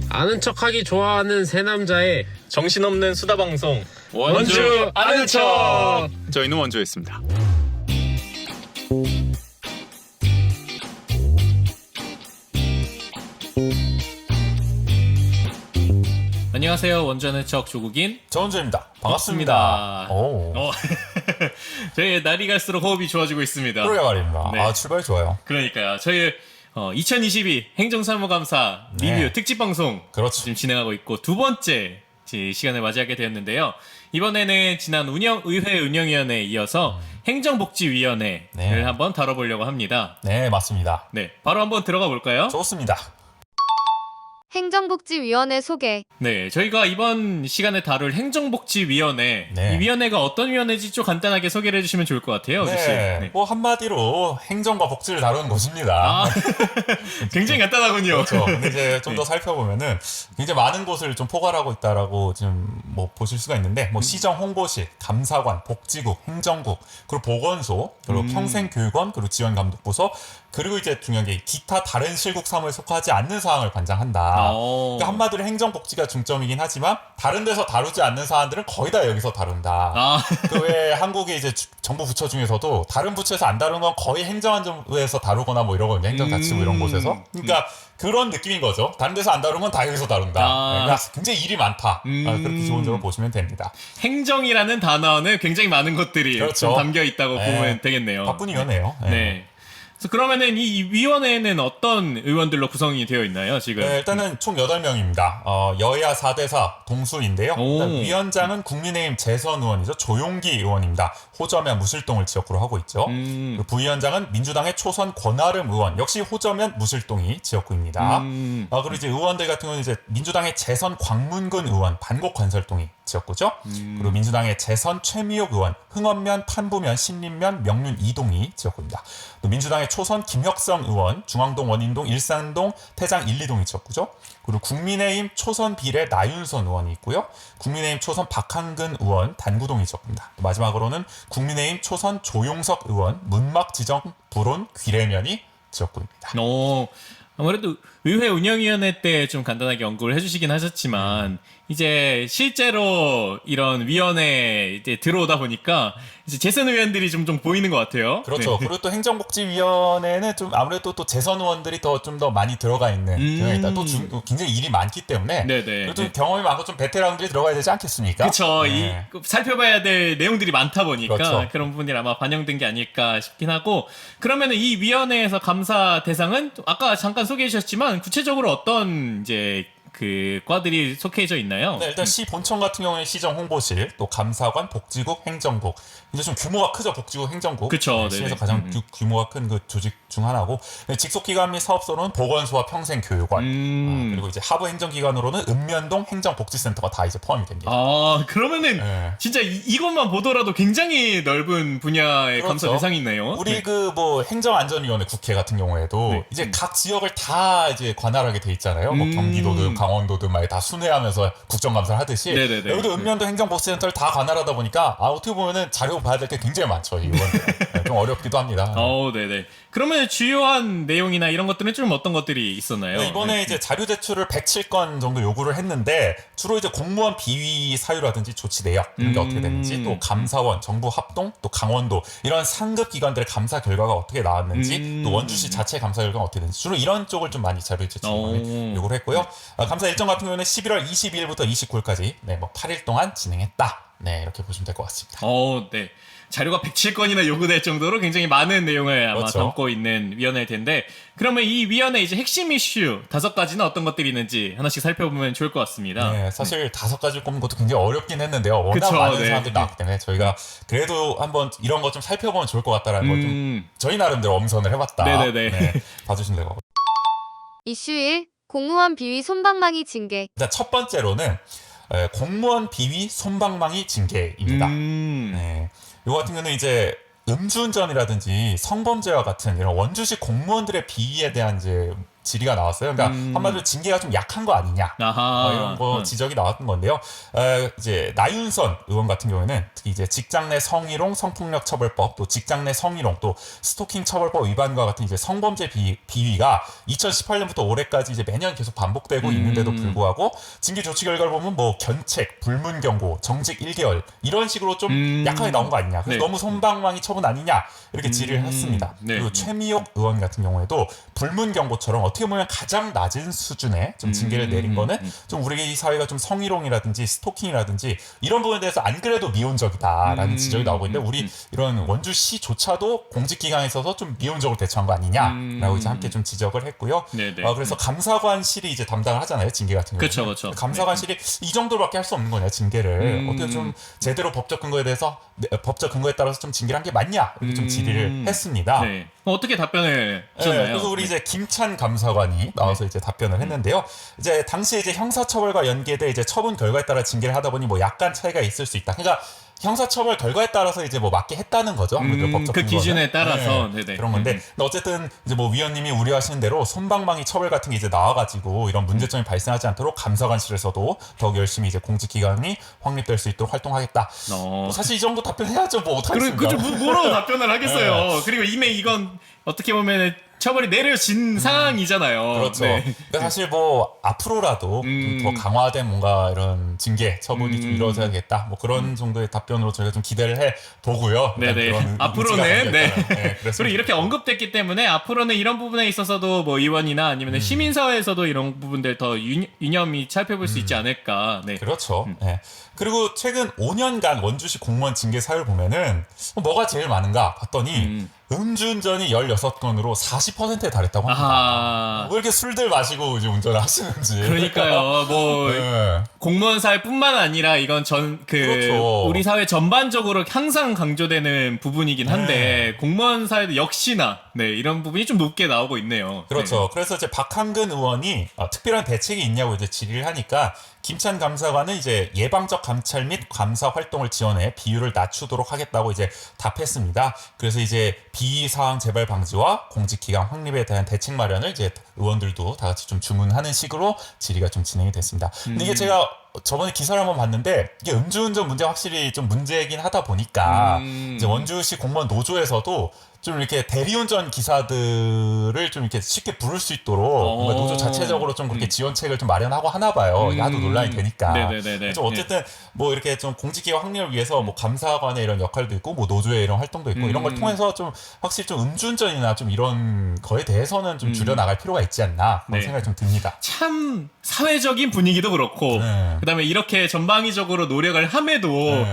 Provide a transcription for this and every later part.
아는 척하기 좋아하는 세 남자의 정신없는 수다방송 원주 아는 척. 저희는 원주였습니다. 안녕하세요. 원주 아는 척 조국인 전원주입니다. 반갑습니다. 오. 저희 날이 갈수록 호흡이 좋아지고 있습니다. 그러게 말입니다. 네. 아, 출발 좋아요. 그러니까요. 저희 2022 행정사무감사 네. 리뷰 특집 방송 그렇죠. 지금 진행하고 있고 두 번째 시간을 맞이하게 되었는데요. 이번에는 지난 의회 운영위원회에 이어서 행정복지위원회를 네. 한번 다뤄보려고 합니다. 네, 맞습니다. 네, 바로 한번 들어가 볼까요? 좋습니다. 행정복지위원회 소개. 네, 저희가 이번 시간에 다룰 행정복지위원회, 네. 이 위원회가 어떤 위원회인지 좀 간단하게 소개를 해주시면 좋을 것 같아요. 네, 어주씨. 네. 뭐 한마디로 행정과 복지를 다루는 곳입니다. 아, 굉장히 간단하군요. 그렇죠. 근데 이제 좀 더 살펴보면은 굉장히 많은 곳을 좀 포괄하고 있다라고 지금 뭐 보실 수가 있는데, 뭐 시정 홍보실, 감사관, 복지국, 행정국, 그리고 보건소, 그리고 평생교육원, 그리고 지원감독부서, 그리고 이제 중요한 게 기타 다른 실국 사무에 속하지 않는 사항을 관장한다. 그러니까 한마디로 행정복지가 중점이긴 하지만 다른 데서 다루지 않는 사안들은 거의 다 여기서 다룬다. 아, 그 외에 한국의 이제 정부 부처 중에서도 다른 부처에서 안 다루는 건 거의 행정안전부에서 다루거나 뭐 이러거든요. 행정자치부 이런 곳에서. 그러니까 그런 느낌인 거죠. 다른 데서 안 다루는 건 다 여기서 다룬다. 아. 그러니까 굉장히 일이 많다. 그렇게 기본적으로 보시면 됩니다. 행정이라는 단어는 굉장히 많은 것들이 그렇죠. 좀 담겨 있다고 네. 보면 되겠네요. 바쁜 위원회예요. 네. 그래서 그러면은 이 위원회는 어떤 의원들로 구성이 되어 있나요, 지금? 네, 일단은 총 8명입니다. 여야 4대사 동수인데요. 일단 위원장은 국민의힘 재선 의원이죠. 조용기 의원입니다. 호저면 무실동을 지역구로 하고 있죠. 그리고 부위원장은 민주당의 초선 권아름 의원, 역시 호저면 무실동이 지역구입니다. 그리고 이제 의원들 같은 경우는 이제 민주당의 재선 광문근 의원, 반곡건설동이 지역구죠. 그리고 민주당의 재선 최미옥 의원, 흥원면, 판부면, 신림면, 명륜 이동이 지역구입니다. 또 민주당의 초선 김혁성 의원, 중앙동, 원인동, 일산동, 태장 1, 2동이 지역구죠. 그리고 국민의힘 초선 비례 나윤선 의원이 있고요. 국민의힘 초선 박한근 의원, 단구동이 지역구입니다. 마지막으로는 국민의힘 초선 조용석 의원, 문막 지정 불온 귀례면이 지역구입니다. 아무래도 의회 운영위원회 때 좀 간단하게 언급을 해주시긴 하셨지만 이제 실제로 이런 위원회에 이제 들어오다 보니까 이제 재선 의원들이 좀 보이는 것 같아요. 그렇죠. 네. 그리고 또 행정복지위원회는 좀 아무래도 또 재선 의원들이 좀 더 많이 들어가 있는 경향이 있다. 또 굉장히 일이 많기 때문에 네네. 그래도 네. 경험이 많고 좀 베테랑들이 들어가야 되지 않겠습니까? 그렇죠. 네. 살펴봐야 될 내용들이 많다 보니까 그렇죠. 그런 부분이 아마 반영된 게 아닐까 싶긴 하고 그러면은 이 위원회에서 감사 대상은 아까 잠깐 소개해 주셨지만 구체적으로 어떤 이제 그 과들이 속해져 있나요? 네, 일단 시 본청 같은 경우에는 시정 홍보실, 또 감사관, 복지국, 행정국. 이제 좀 규모가 크죠, 복지국, 행정국. 그쵸, 네, 시에서 네네. 가장 규모가 큰 그 조직 중 하나고. 네, 직속기관 및 사업소로는 보건소와 평생교육원. 그리고 이제 하부 행정기관으로는 읍면동 행정복지센터가 다 이제 포함이 됩니다. 아, 그러면은 네. 진짜 이것만 보더라도 굉장히 넓은 분야의 감사 그렇죠. 대상이 있네요. 우리 그 뭐 행정안전위원회 국회 같은 경우에도 네. 이제 각 지역을 다 이제 관할하게 돼 있잖아요. 뭐 경기도든 강원도든 막 다 순회하면서 국정감사를 하듯이 네네네. 여기도 읍면도 행정복지센터를 다 관할하다 보니까 어떻게 보면은 자료 봐야 될 게 굉장히 많죠. 이 의원들. 네, 좀 어렵기도 합니다. 네네. 그러면 주요한 내용이나 이런 것들은 좀 어떤 것들이 있었나요? 네, 이번에 이제 자료 제출을 107건 정도 요구를 했는데 주로 이제 공무원 비위 사유라든지 조치 내역 이런 게 어떻게 되는지 또 감사원, 정부 합동, 또 강원도 이런 상급 기관들의 감사 결과가 어떻게 나왔는지 또 원주시 자체 감사 결과가 어떻게 되는지 주로 이런 쪽을 좀 많이 자료 제출 요구를 했고요. 감사 일정 같은 경우는 11월 22일부터 29일까지 뭐 8일 동안 진행했다. 네, 이렇게 보시면 될 것 같습니다. 네. 자료가 107건이나 요구될 정도로 굉장히 많은 내용을 아마 그렇죠. 담고 있는 위원회일 텐데 그러면 이 위원회 이제 핵심 이슈 5가지는 어떤 것들이 있는지 하나씩 살펴보면 좋을 것 같습니다. 네, 사실 5가지를 꼽는 것도 굉장히 어렵긴 했는데요. 워낙 그쵸, 많은 네. 사람들이 나왔기 때문에 저희가 그래도 한번 이런 거 좀 살펴보면 좋을 것 같다라는 걸 좀 저희 나름대로 엄선을 해봤다. 네네네. 네, 봐주시면 될 것 같아요. 이슈 1. 공무원 비위 솜방망이 징계. 일단 첫 번째로는 공무원 비위 솜방망이 징계입니다. 네, 이거 같은 경우는 이제 음주운전이라든지 성범죄와 같은 이런 원주시 공무원들의 비위에 대한 이제 질의가 나왔어요. 그러니까 한마디로 징계가 좀 약한 거 아니냐 아하. 이런 거 지적이 나왔던 건데요. 이제 나윤선 의원 같은 경우에는 특히 이제 직장 내 성희롱, 성폭력 처벌법, 또 직장 내 성희롱, 또 스토킹 처벌법 위반과 같은 이제 성범죄 비위가 2018년부터 올해까지 이제 매년 계속 반복되고 있는데도 불구하고 징계 조치 결과를 보면 뭐 견책, 불문 경고, 정직 1개월 이런 식으로 좀 약하게 나온 거 아니냐. 그래서 네. 너무 솜방망이 처분 아니냐 이렇게 질의를 했습니다. 네. 그리고 최미옥 의원 같은 경우에도 불문 경고처럼 어떻게 보면 가장 낮은 수준의 좀 징계를 내린 거는 좀 우리 사회가 좀 성희롱이라든지 스토킹이라든지 이런 부분에 대해서 안 그래도 미온적이다라는 지적이 나오고 있는데 우리 이런 원주시조차도 공직기관에 있어서 좀 미온적으로 대처한 거 아니냐라고 이제 함께 좀 지적을 했고요. 네네. 그래서 감사관실이 이제 담당을 하잖아요, 징계 같은 경우. 그렇죠. 감사관실이 이 정도밖에 할 수 없는 거냐, 징계를. 어떻게 좀 제대로 법적 근거에 대해서 법적 근거에 따라서 좀 징계를 한 게 맞냐 이렇게 좀 질의를 했습니다. 네. 어떻게 답변을 네, 하셨나요? 그래서 우리 이제 김찬 감사관이 나와서 이제 답변을 했는데요. 이제 당시에 이제 형사처벌과 연계돼 이제 처분 결과에 따라 징계를 하다 보니 뭐 약간 차이가 있을 수 있다. 그러니까 형사처벌 결과에 따라서 이제 뭐 맞게 했다는 거죠. 아무래도 법적 그 근거는. 기준에 따라서 네네. 그런 건데 근데 어쨌든 이제 뭐 위원님이 우려하시는 대로 솜방망이 처벌 같은 게 이제 나와가지고 이런 문제점이 발생하지 않도록 감사관실에서도 더욱 열심히 이제 공직기관이 확립될 수 있도록 활동하겠다. 사실 이 정도 답변해야죠. 뭐 어떡하겠습니까? 그죠. 뭐라고 답변을 하겠어요. 그리고 이미 이건 어떻게 보면 처벌이 내려진 상황이잖아요. 그렇죠. 네. 그러니까 사실 뭐 앞으로라도 좀 더 강화된 뭔가 이런 징계 처분이 좀 이루어져야겠다. 뭐 그런 정도의 답변으로 저희가 좀 기대를 해 보고요. 네네. 앞으로는 네. 그렇습니다. 그리고 이렇게 언급됐기 때문에 앞으로는 이런 부분에 있어서도 뭐 의원이나 아니면 시민사회에서도 이런 부분들 더 유념이 살펴볼 수 있지 않을까. 네. 그렇죠. 네. 그리고 최근 5년간 원주시 공무원 징계 사유를 보면은 뭐가 제일 많은가 봤더니 음주운전이 16건으로 40%에 달했다고 합니다. 아하. 왜 이렇게 술들 마시고 이제 운전을 하시는지. 그러니까요. 뭐 네. 공무원 사회뿐만 아니라 이건 그렇죠. 우리 사회 전반적으로 항상 강조되는 부분이긴 한데 공무원 사회도 역시나 네, 이런 부분이 좀 높게 나오고 있네요. 그렇죠. 그래서 이제 박한근 의원이 특별한 대책이 있냐고 이제 질의를 하니까 김찬 감사관은 이제 예방적 감찰 및 감사 활동을 지원해 비율을 낮추도록 하겠다고 이제 답했습니다. 그래서 이제 비위 사항 재발 방지와 공직기강 확립에 대한 대책 마련을 이제 의원들도 다 같이 좀 주문하는 식으로 질의가 좀 진행이 됐습니다. 근데 이게 제가 저번에 기사를 한번 봤는데 이게 음주운전 문제 확실히 좀 문제이긴 하다 보니까 이제 원주시 공무원 노조에서도 좀 이렇게 대리운전 기사들을 좀 이렇게 쉽게 부를 수 있도록 뭔가 노조 자체적으로 좀 그렇게 지원책을 좀 마련하고 하나 봐요. 야도 논란이 되니까. 네네네네. 좀 어쨌든 뭐 이렇게 좀 공직기관 확립을 위해서 뭐 감사관의 이런 역할도 있고 뭐 노조의 이런 활동도 있고 이런 걸 통해서 좀 확실히 좀 음주운전이나 좀 이런 거에 대해서는 좀 줄여나갈 필요가 있지 않나 그런 네. 생각이 좀 듭니다. 참 사회적인 분위기도 그렇고 그다음에 이렇게 전방위적으로 노력을 함에도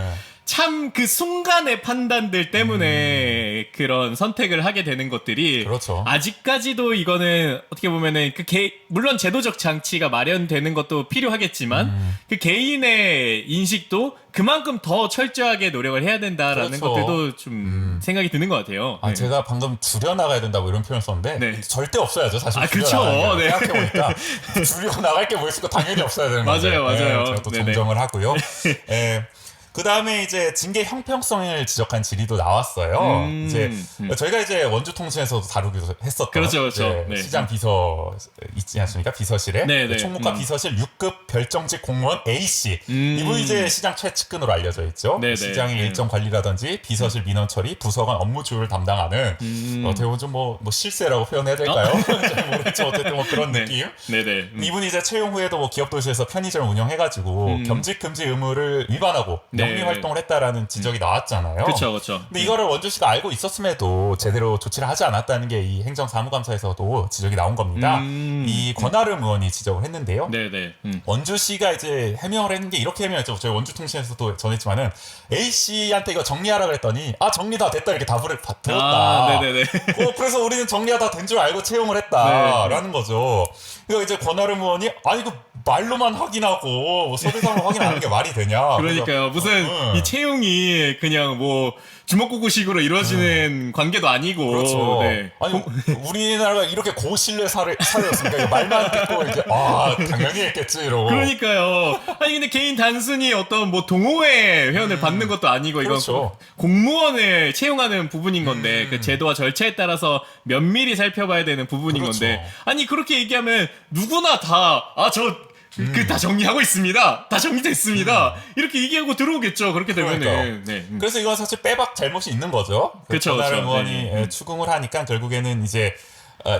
참 그 순간의 판단들 때문에 그런 선택을 하게 되는 것들이 그렇죠. 아직까지도 이거는 어떻게 보면은 물론 제도적 장치가 마련되는 것도 필요하겠지만 그 개인의 인식도 그만큼 더 철저하게 노력을 해야 된다라는 그렇죠. 것들도 좀 생각이 드는 것 같아요. 아, 제가 방금 줄여나가야 된다고 이런 표현을 썼는데 네. 절대 없어야죠. 사실 아, 그쵸. 네. 생각해보니까 줄이고 나갈 게 뭐 있을까 당연히 없어야 되는 거죠. 맞아요. 제가 또 네네. 정정을 하고요. 그 다음에 이제 징계 형평성을 지적한 질의도 나왔어요. 이제 저희가 이제 원주통신에서도 다루기도 했었던 그렇죠. 네. 시장 비서 있지 않습니까? 비서실에 네네. 총무과 비서실 6급 별정직 공무원 A 씨 이분이 이제 시장 최측근으로 알려져 있죠. 네네. 시장의 일정 관리라든지 비서실 민원 처리, 부서간 업무 조율을 담당하는 어떻게 보면 좀 뭐 실세라고 표현해야 될까요? 잘 모르겠죠. 어쨌든 뭐 그런 느낌. 네네. 이분이 이제 채용 후에도 뭐 기업도시에서 편의점을 운영해가지고 겸직 금지 의무를 위반하고 영리 활동을 했다라는 지적이 나왔잖아요. 그렇죠. 근데 이거를 원주시가 알고 있었음에도 제대로 조치를 하지 않았다는 게 이 행정사무감사에서도 지적이 나온 겁니다. 이 권아름 의원이 지적을 했는데요. 네네. 원주시가 이제 해명을 했는 게 이렇게 해명했죠. 저희 원주통신에서도 전했지만은 A 씨한테 이거 정리하라 그랬더니 정리 다 됐다 이렇게 답을 들었다. 네네네. 그래서 우리는 정리가 다 된 줄 알고 채용을 했다라는 거죠. 그러니까 이제 권아름 의원이 이거 말로만 확인하고 서류상으로 확인하는 게 말이 되냐. 그러니까요. 무슨 이 채용이 그냥 뭐 주먹구구식으로 이루어지는 관계도 아니고. 그렇죠. 네. 아니 우리나라가 이렇게 고신뢰 사회였으니까 말만 듣고 이제 당연히 했겠지 이러고. 그러니까요. 아니 근데 개인 단순히 어떤 뭐 동호회 회원을 받는 것도 아니고 이건 그렇죠. 공무원을 채용하는 부분인 건데 그 제도와 절차에 따라서 면밀히 살펴봐야 되는 부분인 그렇죠. 건데 아니 그렇게 얘기하면 누구나 다 다 정리하고 있습니다. 다 정리됐습니다. 이렇게 얘기하고 들어오겠죠. 그렇게 되면은. 그러니까요. 네. 그래서 이건 사실 빼박 잘못이 있는 거죠. 그쵸, 전하령 그쵸. 의원이 네. 추궁을 하니까 결국에는 이제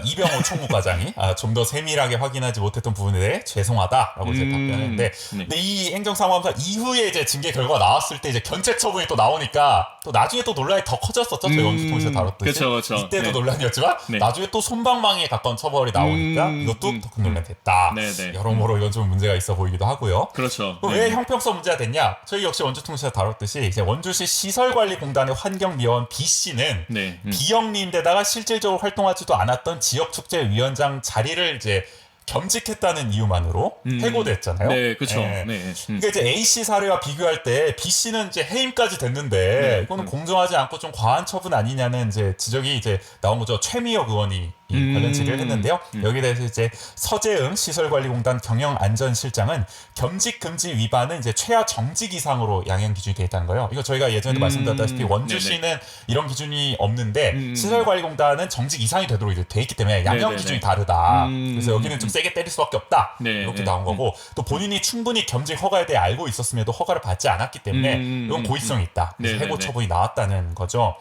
이병호 총무과장이 좀 더 세밀하게 확인하지 못했던 부분에 대해 죄송하다라고 이제 답변했는데, 근데 이 행정사무함사 이후에 이제 징계 결과가 나왔을 때 이제 견책 처분이 또 나오니까 또 나중에 또 논란이 더 커졌었죠. 저희 원주통에서 다뤘듯이. 그쵸. 이때도 네. 논란이었지만 네. 나중에 또 손방망이에 가까운 처벌이 나오니까 이것도 더 큰 논란이 됐다. 네네. 여러모로 이건 좀 문제가 있어 보이기도 하고요. 그렇죠. 그럼 왜 형평성 문제가 됐냐? 저희 역시 원주통신에서 다뤘듯이 이제 원주시 시설관리공단의 환경미화원 B 씨는 네. 비영리인데다가 실질적으로 활동하지도 않았던 지역축제위원장 자리를 이제 겸직했다는 이유만으로 해고됐잖아요. 네, 그렇죠. 예. 네. 그러니까 이제 A 씨 사례와 비교할 때 B 씨는 이제 해임까지 됐는데 이거는 공정하지 않고 좀 과한 처분 아니냐는 이제 지적이 이제 나온 거죠. 최미혁 의원이 이 관련 질의를 했는데요. 여기에 대해서 이제 서재응 시설관리공단 경영안전실장은 겸직 금지 위반은 이제 최하 정직 이상으로 양형 기준이 되어 있다는 거예요. 이거 저희가 예전에도 말씀드렸다시피 원주시는 이런 기준이 없는데 시설관리공단은 정직 이상이 되도록 이제 돼 있기 때문에 양형 네네네. 기준이 다르다. 그래서 여기는 좀 세게 때릴 수밖에 없다. 네, 이렇게 네. 나온 거고 또 본인이 충분히 겸직 허가에 대해 알고 있었음에도 허가를 받지 않았기 때문에 이건 고의성이 있다. 그래서 해고 네네네. 처분이 나왔다는 거죠.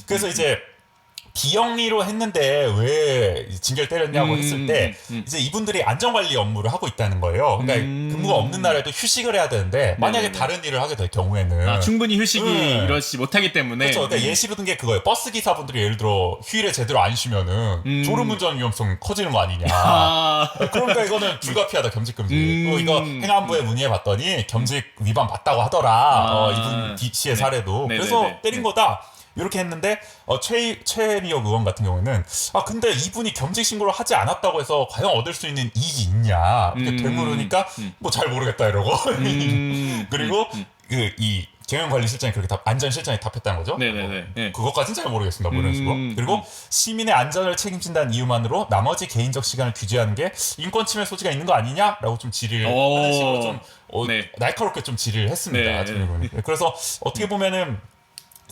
그래서 이제 비영리로 했는데 왜 징계를 때렸냐고 했을 때 이제 이분들이 안전관리 업무를 하고 있다는 거예요. 그러니까 근무가 없는 날에도 휴식을 해야 되는데 만약에 네네네. 다른 일을 하게 될 경우에는 충분히 휴식이 이러지 못하기 때문에. 그렇죠. 그러니까 예시로 든 게 그거예요. 버스 기사분들이 예를 들어 휴일에 제대로 안 쉬면은 졸음운전 위험성 커지는 거 아니냐. 그러니까 이거는 불가피하다 겸직금지. 그리고 이거 행안부에 문의해봤더니 겸직 위반 맞다고 하더라. 이분 B 씨의 사례도. 그래서 네네네. 때린 거다. 이렇게 했는데 최미혁 의원 같은 경우는 근데 이분이 겸직 신고를 하지 않았다고 해서 과연 얻을 수 있는 이익이 있냐 이렇게 되물으니까 뭐 잘 모르겠다 이러고 그리고 이 경영관리실장이 그렇게 안전실장이 답했다는 거죠. 네네네. 네. 그것까지는 잘 모르겠습니다. 뭐 이런 식으로. 그리고 시민의 안전을 책임진다는 이유만으로 나머지 개인적 시간을 규제하는 게 인권 침해 소지가 있는 거 아니냐라고 좀 질의를 하는 식으로 좀 네. 날카롭게 좀 질의를 했습니다. 네. 그래서 어떻게 보면은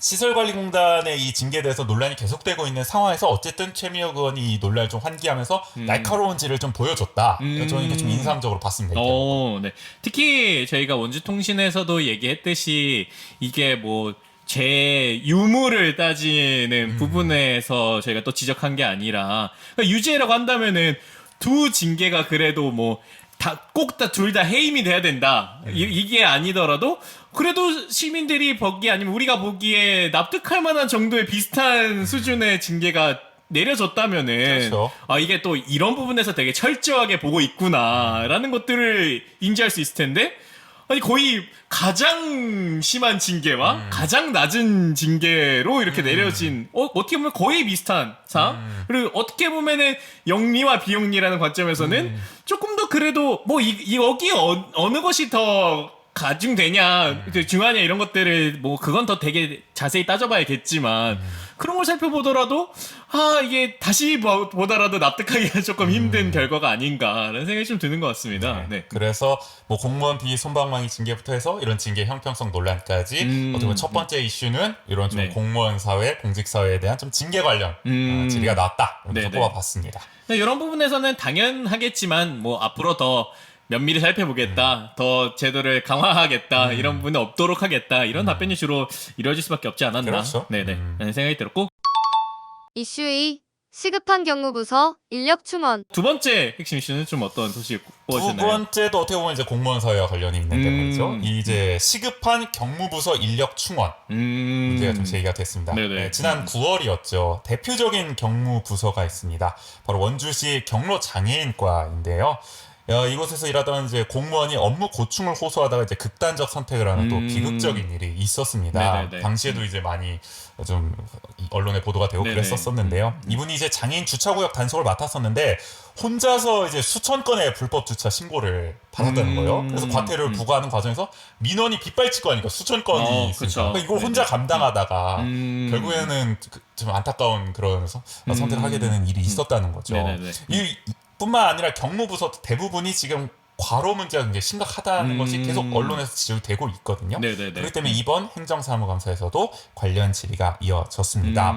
시설관리공단의 이 징계에 대해서 논란이 계속되고 있는 상황에서 어쨌든 최미혁 의원이 이 논란을 좀 환기하면서 날카로운 질을 좀 보여줬다. 저는 이게 좀 인상적으로 봤습니다. 네. 특히 저희가 원주통신에서도 얘기했듯이 이게 뭐 제 유무를 따지는 부분에서 저희가 또 지적한 게 아니라 그러니까 유죄라고 한다면은 두 징계가 그래도 뭐 꼭 둘 다 해임이 돼야 된다. 이게 아니더라도 그래도 시민들이 보기 아니면 우리가 보기에 납득할 만한 정도의 비슷한 수준의 징계가 내려졌다면은 그렇죠. 이게 또 이런 부분에서 되게 철저하게 보고 있구나라는 것들을 인지할 수 있을 텐데 아니 거의 가장 심한 징계와 가장 낮은 징계로 이렇게 내려진 어떻게 보면 거의 비슷한 상황 그리고 어떻게 보면은 영리와 비영리라는 관점에서는 조금 더 그래도 뭐 여기 어느 것이 더 가중되냐 중요하냐 이런 것들을 뭐 그건 더 되게 자세히 따져봐야겠지만 그런 걸 살펴보더라도 이게 다시 보더라도 납득하기가 조금 힘든 결과가 아닌가라는 생각이 좀 드는 것 같습니다. 네. 그래서 뭐 공무원 비위 손방망이 징계부터 해서 이런 징계 형평성 논란까지 어떻게 보면 첫 번째 이슈는 이런 좀 네. 공무원 사회, 공직 사회에 대한 좀 징계 관련 질의가 나왔다. 이렇게 네네. 뽑아봤습니다. 이런 부분에서는 당연하겠지만 뭐 앞으로 더 면밀히 살펴보겠다, 더 제도를 강화하겠다, 이런 부분은 없도록 하겠다, 이런 답변이 주로 이루어질 수밖에 없지 않았나. 그렇죠. 네네. 라는 생각이 들었고, 이슈 2. 시급한 경무부서 인력 충원. 두 번째 핵심 이슈는 좀 어떤 소식 두 뽑으셨나요? 번째도 어떻게 보면 이제 공무원 사회와 관련이 있는 때문이죠. 이 이제 시급한 경무부서 인력 충원 문제가 좀 제기가 됐습니다. 네네. 지난 9월이었죠. 대표적인 경무부서가 있습니다. 바로 원주시 경로장애인과인데요. 이곳에서 일하던 이제 공무원이 업무 고충을 호소하다가 이제 극단적 선택을 하는 또 비극적인 일이 있었습니다. 네네네. 당시에도 이제 많이 좀 언론에 보도가 되고 네네. 그랬었는데요. 이분이 이제 장애인 주차구역 단속을 맡았었는데 혼자서 이제 수천 건의 불법 주차 신고를 받았다는 거예요. 그래서 과태료를 부과하는 과정에서 민원이 빗발치고 하니까 수천 건이 있으니까 그쵸. 그러니까 이걸 혼자 네네. 감당하다가 결국에는 좀 안타까운 그런 선택을 하게 되는 일이 있었다는 거죠. 네네네. 뿐만 아니라 경무부서도 대부분이 지금 과로 문제가 굉장히 심각하다는 것이 계속 언론에서 지적되고 있거든요. 네네네. 그렇기 때문에 이번 행정사무감사에서도 관련 질의가 이어졌습니다.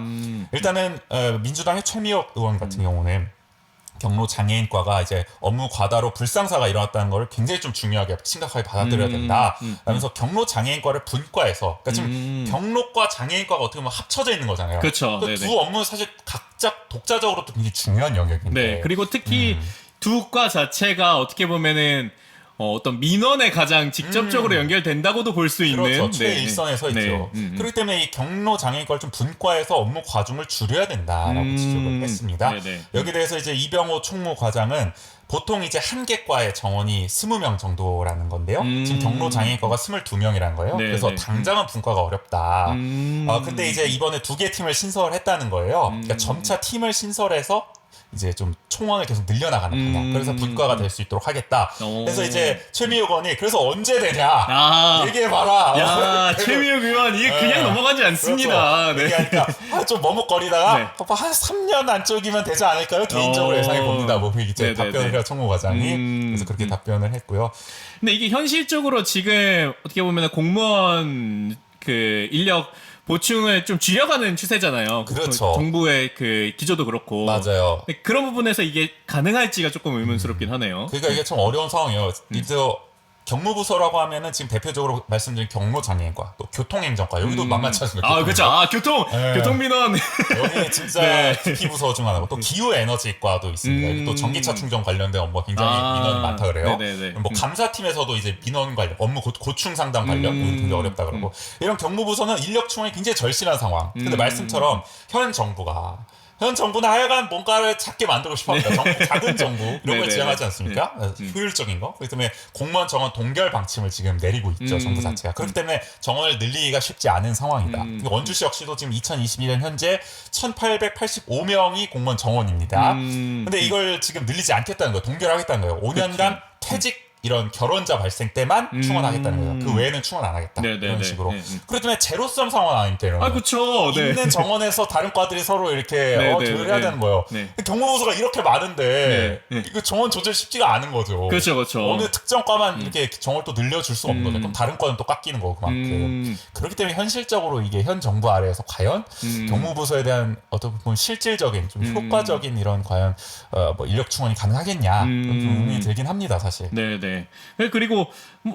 일단은 민주당의 최미혁 의원 같은 경우는 경로 장애인과가 이제 업무 과다로 불상사가 일어났다는 걸 굉장히 좀 중요하게 심각하게 받아들여야 된다. 라면서 경로 장애인과를 분과해서 그러니까 지금 경로과 장애인과가 어떻게 보면 합쳐져 있는 거잖아요. 그쵸. 그 네네. 두 업무는 사실 각자 독자적으로도 굉장히 중요한 영역인데. 네. 그리고 특히 두 과 자체가 어떻게 보면은 어떤 민원에 가장 직접적으로 연결된다고도 볼 수 있는 그렇죠. 최일선에 서 있죠. 그렇기 때문에 이 경로 장애인과를 좀 분과해서 업무 과중을 줄여야 된다라고 지적을 했습니다. 네네. 여기에 대해서 이제 이병호 총무과장은 보통 이제 한 개 과의 정원이 20명 정도라는 건데요. 지금 경로 장애인과가 22명이라는 거예요. 네, 그래서 네. 당장은 분과가 어렵다. 근데 이제 이번에 2개 팀을 신설했다는 거예요. 그러니까 점차 팀을 신설해서 이제 좀 총원을 계속 늘려나가는 방향. 그래서 분과가 될 수 있도록 하겠다. 오. 그래서 이제 최미혁 의원이 그래서 언제 되냐 아. 얘기해봐라. 야, 최미혁 의원 이게 그냥 넘어가지 않습니다. 그렇죠. 네. 얘기하니까 좀 머뭇거리다가 네. 한 3년 안쪽이면 되지 않을까요? 개인적으로 예상해 봅니다. 뭐 이제 네네네. 답변을 해요 총무과장이. 그래서 그렇게 답변을 했고요. 근데 이게 현실적으로 지금 어떻게 보면 공무원 그 인력 보충을 좀 줄여가는 추세잖아요. 그렇죠. 정부의 그 기조도 그렇고. 맞아요. 근데 그런 부분에서 이게 가능할지가 조금 의문스럽긴 하네요. 그러니까 이게 좀 어려운 상황이에요. 이제 경무부서라고 하면은 지금 대표적으로 말씀드린 경로장애인과 또 교통행정과 여기도 만만치 않습니다. 아, 그렇죠. 아, 네. 교통민원. 여기 진짜 네. 깊이 부서 중 하나고 또 기후에너지과도 있습니다. 여기 또 전기차 충전 관련된 업무가 굉장히 민원이 많다 그래요. 네네네. 뭐 감사팀에서도 이제 민원 관련 업무 고충 상담 관련 굉장히 어렵다 그러고 이런 경무부서는 인력 충원이 굉장히 절실한 상황. 근데 말씀처럼 현 정부는 하여간 뭔가를 작게 만들고 싶어합니다. 작은 정부 이런 걸 네네네. 지향하지 않습니까? 효율적인 거. 그렇기 때문에 공무원 정원 동결 방침을 지금 내리고 있죠. 정부 자체가. 그렇기 때문에 정원을 늘리기가 쉽지 않은 상황이다. 원주시 역시도 지금 2021년 현재 1,885명이 공무원 정원입니다. 근데 이걸 지금 늘리지 않겠다는 거예요. 동결하겠다는 거예요. 5년간 퇴직 이런 결혼자 발생 때만 충원하겠다는 거예요. 그 외에는 충원 안 하겠다. 네네네. 이런 식으로. 네. 그렇기 때문에 제로섬 상황 아닙니까? 이런 아, 거. 그렇죠. 네. 있는 정원에서 다른 과들이 서로 이렇게 네, 네, 조율해야 네. 되는 거예요. 네. 경무부서가 이렇게 많은데 네, 네. 이거 정원 조절 쉽지가 않은 거죠. 그렇죠, 그렇죠. 어느 특정 과만 이렇게 정원을 또 늘려줄 수가 없는 거죠. 그럼 다른 과는 또 깎이는 거고 그만큼. 그렇기 때문에 현실적으로 이게 현 정부 아래에서 과연 경무부서에 대한 어떻게 보면 실질적인 좀 효과적인 이런 과연 뭐 인력 충원이 가능하겠냐 그런 좀 의문이 들긴 합니다, 사실. 네네. 그리고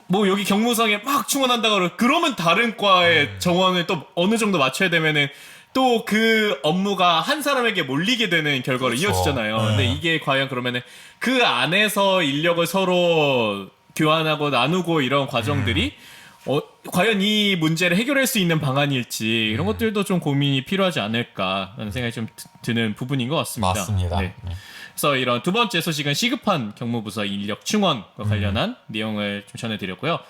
뭐 여기 경무상에 막 충원한다고 그러면 다른 과의 정원을 또 어느 정도 맞춰야 되면은 또 그 업무가 한 사람에게 몰리게 되는 결과로 그렇죠. 이어지잖아요. 네. 근데 이게 과연 그러면은 그 안에서 인력을 서로 교환하고 나누고 이런 과정들이 과연 이 문제를 해결할 수 있는 방안일지 이런 것들도 좀 고민이 필요하지 않을까라는 생각이 좀 드는 부분인 것 같습니다. 맞습니다. 네. 그래서 이런 두 번째 소식은 시급한 경무부서 인력 충원과 관련한 내용을 좀 전해드렸고요.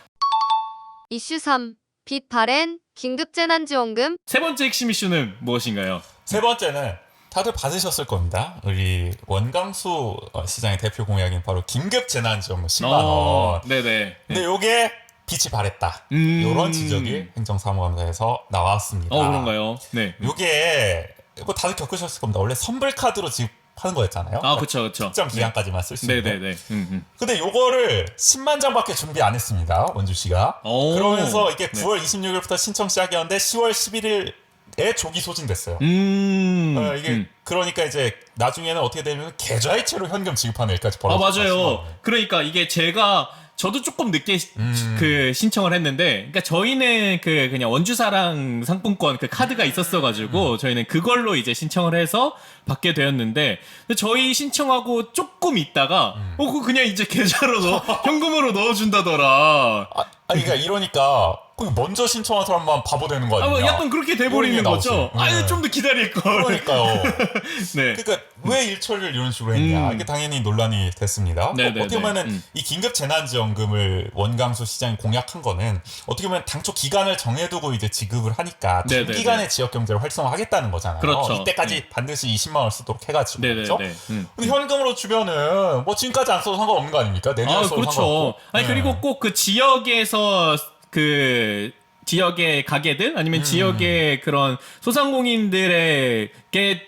이슈 3. 빚 발행 긴급재난지원금. 세 번째 핵심 이슈는 무엇인가요? 세 번째는 다들 받으셨을 겁니다. 우리 원광수 시장의 대표 공약인 바로 긴급재난지원금 10만 원. 네네. 근데 요게 빛이 발했다. 이런 지적이 행정사무감사에서 나왔습니다. 그런가요? 네. 요게 뭐 다들 겪으셨을 겁니다. 원래 선불카드로 지급하는 거였잖아요. 아, 그쵸. 특정 기간까지만 쓸 수 있는. 네네네. 근데 요거를 10만 장밖에 준비 안 했습니다. 원주시가. 오. 그러면서 이게 9월 26일부터 신청 시작이었는데 10월 11일에 조기 소진됐어요. 이게 그러니까 이제 나중에는 어떻게 되냐면 계좌이체로 현금 지급하는 일까지 벌어졌어요. 맞아요. 그러니까 이게 저도 조금 늦게 그 신청을 했는데, 그러니까 저희는 그 그냥 원주사랑 상품권 그 카드가 있었어가지고 저희는 그걸로 이제 신청을 해서 받게 되었는데, 근데 저희 신청하고 조금 있다가 그거 그냥 이제 계좌로 현금으로 넣어준다더라. 그러니까 이러니까 그 먼저 신청한 사람만 바보 되는 거 아, 아니냐? 뭐 약간 그렇게 돼버리는 이런 게 거죠. 나오지. 아유, 좀 더 기다릴 걸. 그러니까요. 네. 그러니까 왜 일처리를 이런 식으로 했냐? 이게 당연히 논란이 됐습니다. 네네네. 어떻게 보면은 이 긴급 재난지원금을 원광수 시장이 공약한 거는 어떻게 보면 당초 기간을 정해두고 이제 지급을 하니까 네네네. 단기간에 지역 경제를 활성화하겠다는 거잖아요. 그렇죠. 이때까지 반드시 20만 원 쓰도록 해가지고 그렇죠? 네네네. 근데 현금으로 주면은 뭐 지금까지 안 써도 상관없는 거 아닙니까? 내년에 아, 써도 그렇죠. 상관없고. 아니, 그리고 꼭 그 지역에서 그 지역의 가게들 아니면 지역의 그런 소상공인들에게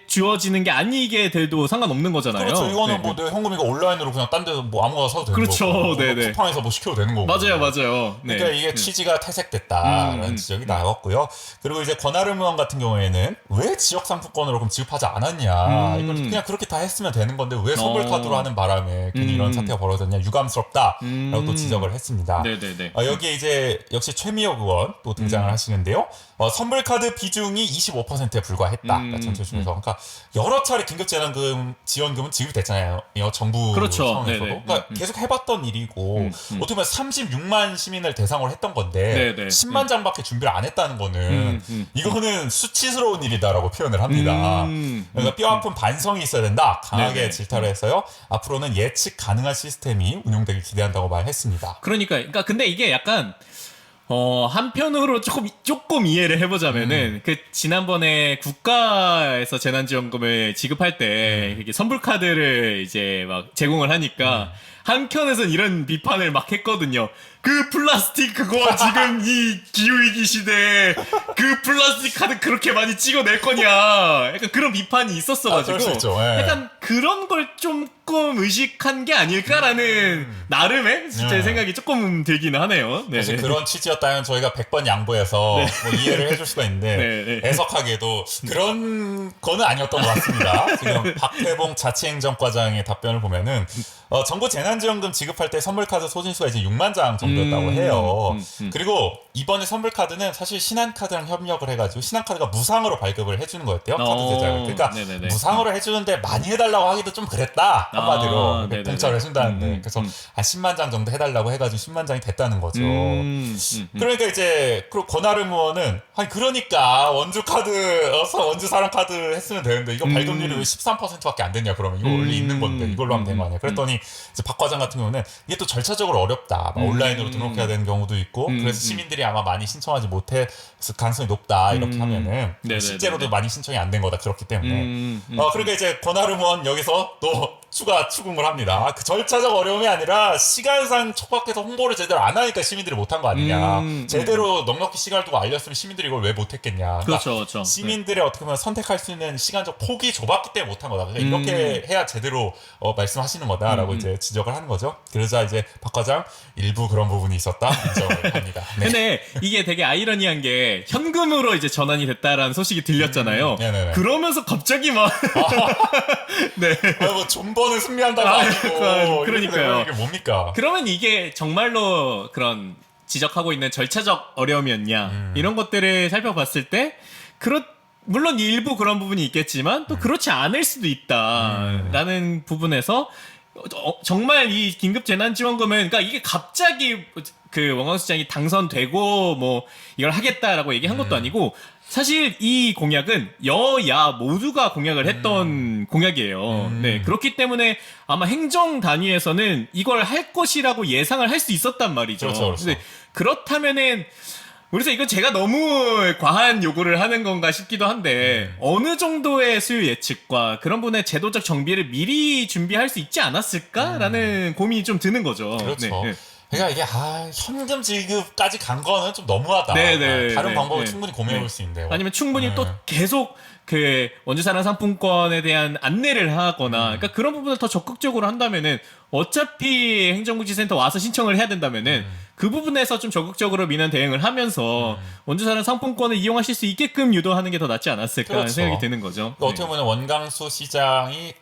주어지는 게 아니게 돼도 상관없는 거잖아요. 그렇죠. 이거는 네. 뭐 내 현금이가 온라인으로 그냥 딴 데서 뭐 아무거나 사도 되는 그렇죠. 거고. 뭐 네네. 쿠팡에서 뭐 시켜도 되는 거고. 맞아요. 네. 그러니까 이게 취지가 퇴색됐다라는 지적이 나왔고요. 그리고 이제 권하름 의원 같은 경우에는 왜 지역 상품권으로 그럼 지급하지 않았냐. 이걸 그냥 그렇게 다 했으면 되는 건데 왜 선불카드로 하는 바람에 괜히 이런 사태가 벌어졌냐. 유감스럽다라고 또 지적을 했습니다. 네네네. 여기에 이제 역시 최미혁 의원 또 등장을 하시는데요. 선불카드 비중이 25%에 불과했다. 그러니까 전체 중에서. 그러니까 여러 차례 긴급재난금 지원금은 지급이 됐잖아요. 정부 그렇죠. 차원에서도. 네네. 그러니까 계속 해봤던 일이고 어떻게 보면 36만 시민을 대상으로 했던 건데 네네. 10만 장밖에 준비를 안 했다는 거는 이거는 수치스러운 일이다라고 표현을 합니다. 그러니까 뼈아픈 반성이 있어야 된다. 강하게 네네. 질타를 해서요. 앞으로는 예측 가능한 시스템이 운용되길 기대한다고 말했습니다. 그러니까 근데 이게 약간 한편으로 조금 이해를 해보자면은, 그, 지난번에 국가에서 재난지원금을 지급할 때, 이게 선불카드를 이제 막 제공을 하니까, 한켠에선 이런 비판을 막 했거든요. 그 플라스틱 그거 지금 이 기후위기 시대에 그 플라스틱 카드 그렇게 많이 찍어낼 거냐. 약간 그런 비판이 있었어가지고. 그럴 수 있죠. 예. 약간 그런 걸 조금 의식한 게 아닐까라는 나름의 제 생각이 조금 들기는 하네요. 네. 사실 그런 취지였다면 저희가 100번 양보해서 뭐 이해를 해줄 수가 있는데 네. 애석하게도 그런 거는 아니었던 것 같습니다. 지금 박태봉 자치행정과장의 답변을 보면은 정부 재난지원금 지급할 때 선물카드 소진수가 이제 6만 장 정도였다고 해요. 그리고 이번에 선불카드는 사실 신한카드랑 협력을 해가지고 신한카드가 무상으로 발급을 해주는 거였대요. 카드 제작을. 그러니까 네네네. 무상으로 해주는데 많이 해달라고 하기도 좀 그랬다. 한마디로. 네네네. 공짜로 해준다는데. 그래서 한 10만 장 정도 해달라고 해가지고 10만 장이 됐다는 거죠. 그러니까 이제 그리고 권하름 의원은 아니 그러니까 원주 사랑 카드 했으면 되는데 이거 발급률이 왜 13%밖에 안 됐냐 그러면 이거 원래 있는 건데 이걸로 하면 되는 거 아니야. 그랬더니 이제 박 과장 같은 경우는 이게 또 절차적으로 어렵다. 막 온라인으로 등록해야 되는 경우도 있고 그래서 시민들이 아마 많이 신청하지 못했을 가능성이 높다 이렇게 하면은 네네네네. 실제로도 많이 신청이 안 된 거다 그렇기 때문에 그러니까 이제 권하름 의원 여기서 또 추가 추궁을 합니다. 그 절차적 어려움이 아니라 시간상 촉박해서 홍보를 제대로 안 하니까 시민들이 못한 거 아니냐. 제대로 넉넉히 시간을 두고 알렸으면 시민들이 이걸 왜 못했겠냐. 그러니까 그렇죠. 시민들의 어떻게 보면 선택할 수 있는 시간적 폭이 좁았기 때문에 못한 거다. 그러니까 이렇게 해야 제대로 말씀하시는 거다라고 이제 지적을 하는 거죠. 그러자 이제 박 과장 일부 그런 부분이 있었다 인정을 합니다. 네. 근데 이게 되게 아이러니한 게 현금으로 이제 전환이 됐다라는 소식이 들렸잖아요. 네네네. 그러면서 갑자기 막 네. 뭐좀 버는 승리한다고 아니고 그러니까요. 이게 뭡니까? 그러면 이게 정말로 그런 지적하고 있는 절차적 어려움이었냐 이런 것들을 살펴봤을 때 물론 일부 그런 부분이 있겠지만 또 그렇지 않을 수도 있다라는 부분에서 정말 이 긴급 재난지원금은 그러니까 이게 갑자기 그 원광수 시장이 당선되고 뭐 이걸 하겠다라고 얘기한 것도 아니고 사실 이 공약은 여야 모두가 공약을 했던 공약이에요. 네, 그렇기 때문에 아마 행정 단위에서는 이걸 할 것이라고 예상을 할 수 있었단 말이죠. 그렇죠. 근데 그렇다면은 그래서 이건 제가 너무 과한 요구를 하는 건가 싶기도 한데 어느 정도의 수요 예측과 그런 분의 제도적 정비를 미리 준비할 수 있지 않았을까라는 고민이 좀 드는 거죠. 그렇죠. 네. 그러니까 이게 현금 지급까지 간 거는 좀 너무하다. 네네. 다른 네, 방법을 네. 충분히 고민해 볼 수 있는데요. 아니면 충분히 또 계속 그 원주사랑 상품권에 대한 안내를 하거나 그러니까 그런 부분을 더 적극적으로 한다면은 어차피 행정복지센터 와서 신청을 해야 된다면은 그 부분에서 좀 적극적으로 민원 대응을 하면서 원주사랑 상품권을 이용하실 수 있게끔 유도하는 게 더 낫지 않았을까 하는 그렇죠. 생각이 드는 거죠. 그러니까 어떻게 보면 원광수 시장이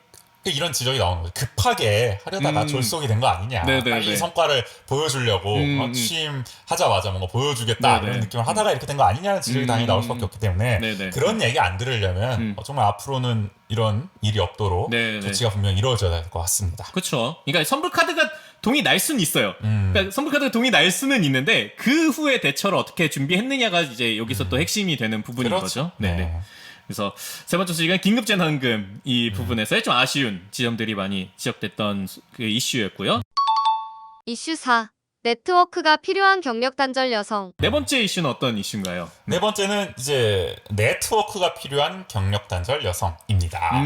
이런 지적이 나오는 거예요. 급하게 하려다가 졸속이 된 거 아니냐. 네네네. 빨리 성과를 보여주려고 취임하자마자 뭔가 보여주겠다 네네. 이런 느낌을 하다가 이렇게 된 거 아니냐는 지적이 당연히 나올 수밖에 없기 때문에 네네. 그런 얘기 안 들으려면 정말 앞으로는 이런 일이 없도록 네네. 조치가 분명히 이루어져야 될 것 같습니다. 그렇죠. 그러니까 선불 카드가 동이 날 수는 있어요. 그러니까 선불카드가 동이 날 수는 있는데 그 후에 대처를 어떻게 준비했느냐가 이제 여기서 또 핵심이 되는 부분인 그렇죠. 거죠. 네네. 그래서 세 번째 소식은 긴급 재난금 이 부분에서의 좀 아쉬운 지점들이 많이 지적됐던 그 이슈였고요. 이슈 4. 네트워크가 필요한 경력 단절 여성. 네 번째 이슈는 어떤 이슈인가요? 네 번째는 이제 네트워크가 필요한 경력 단절 여성입니다.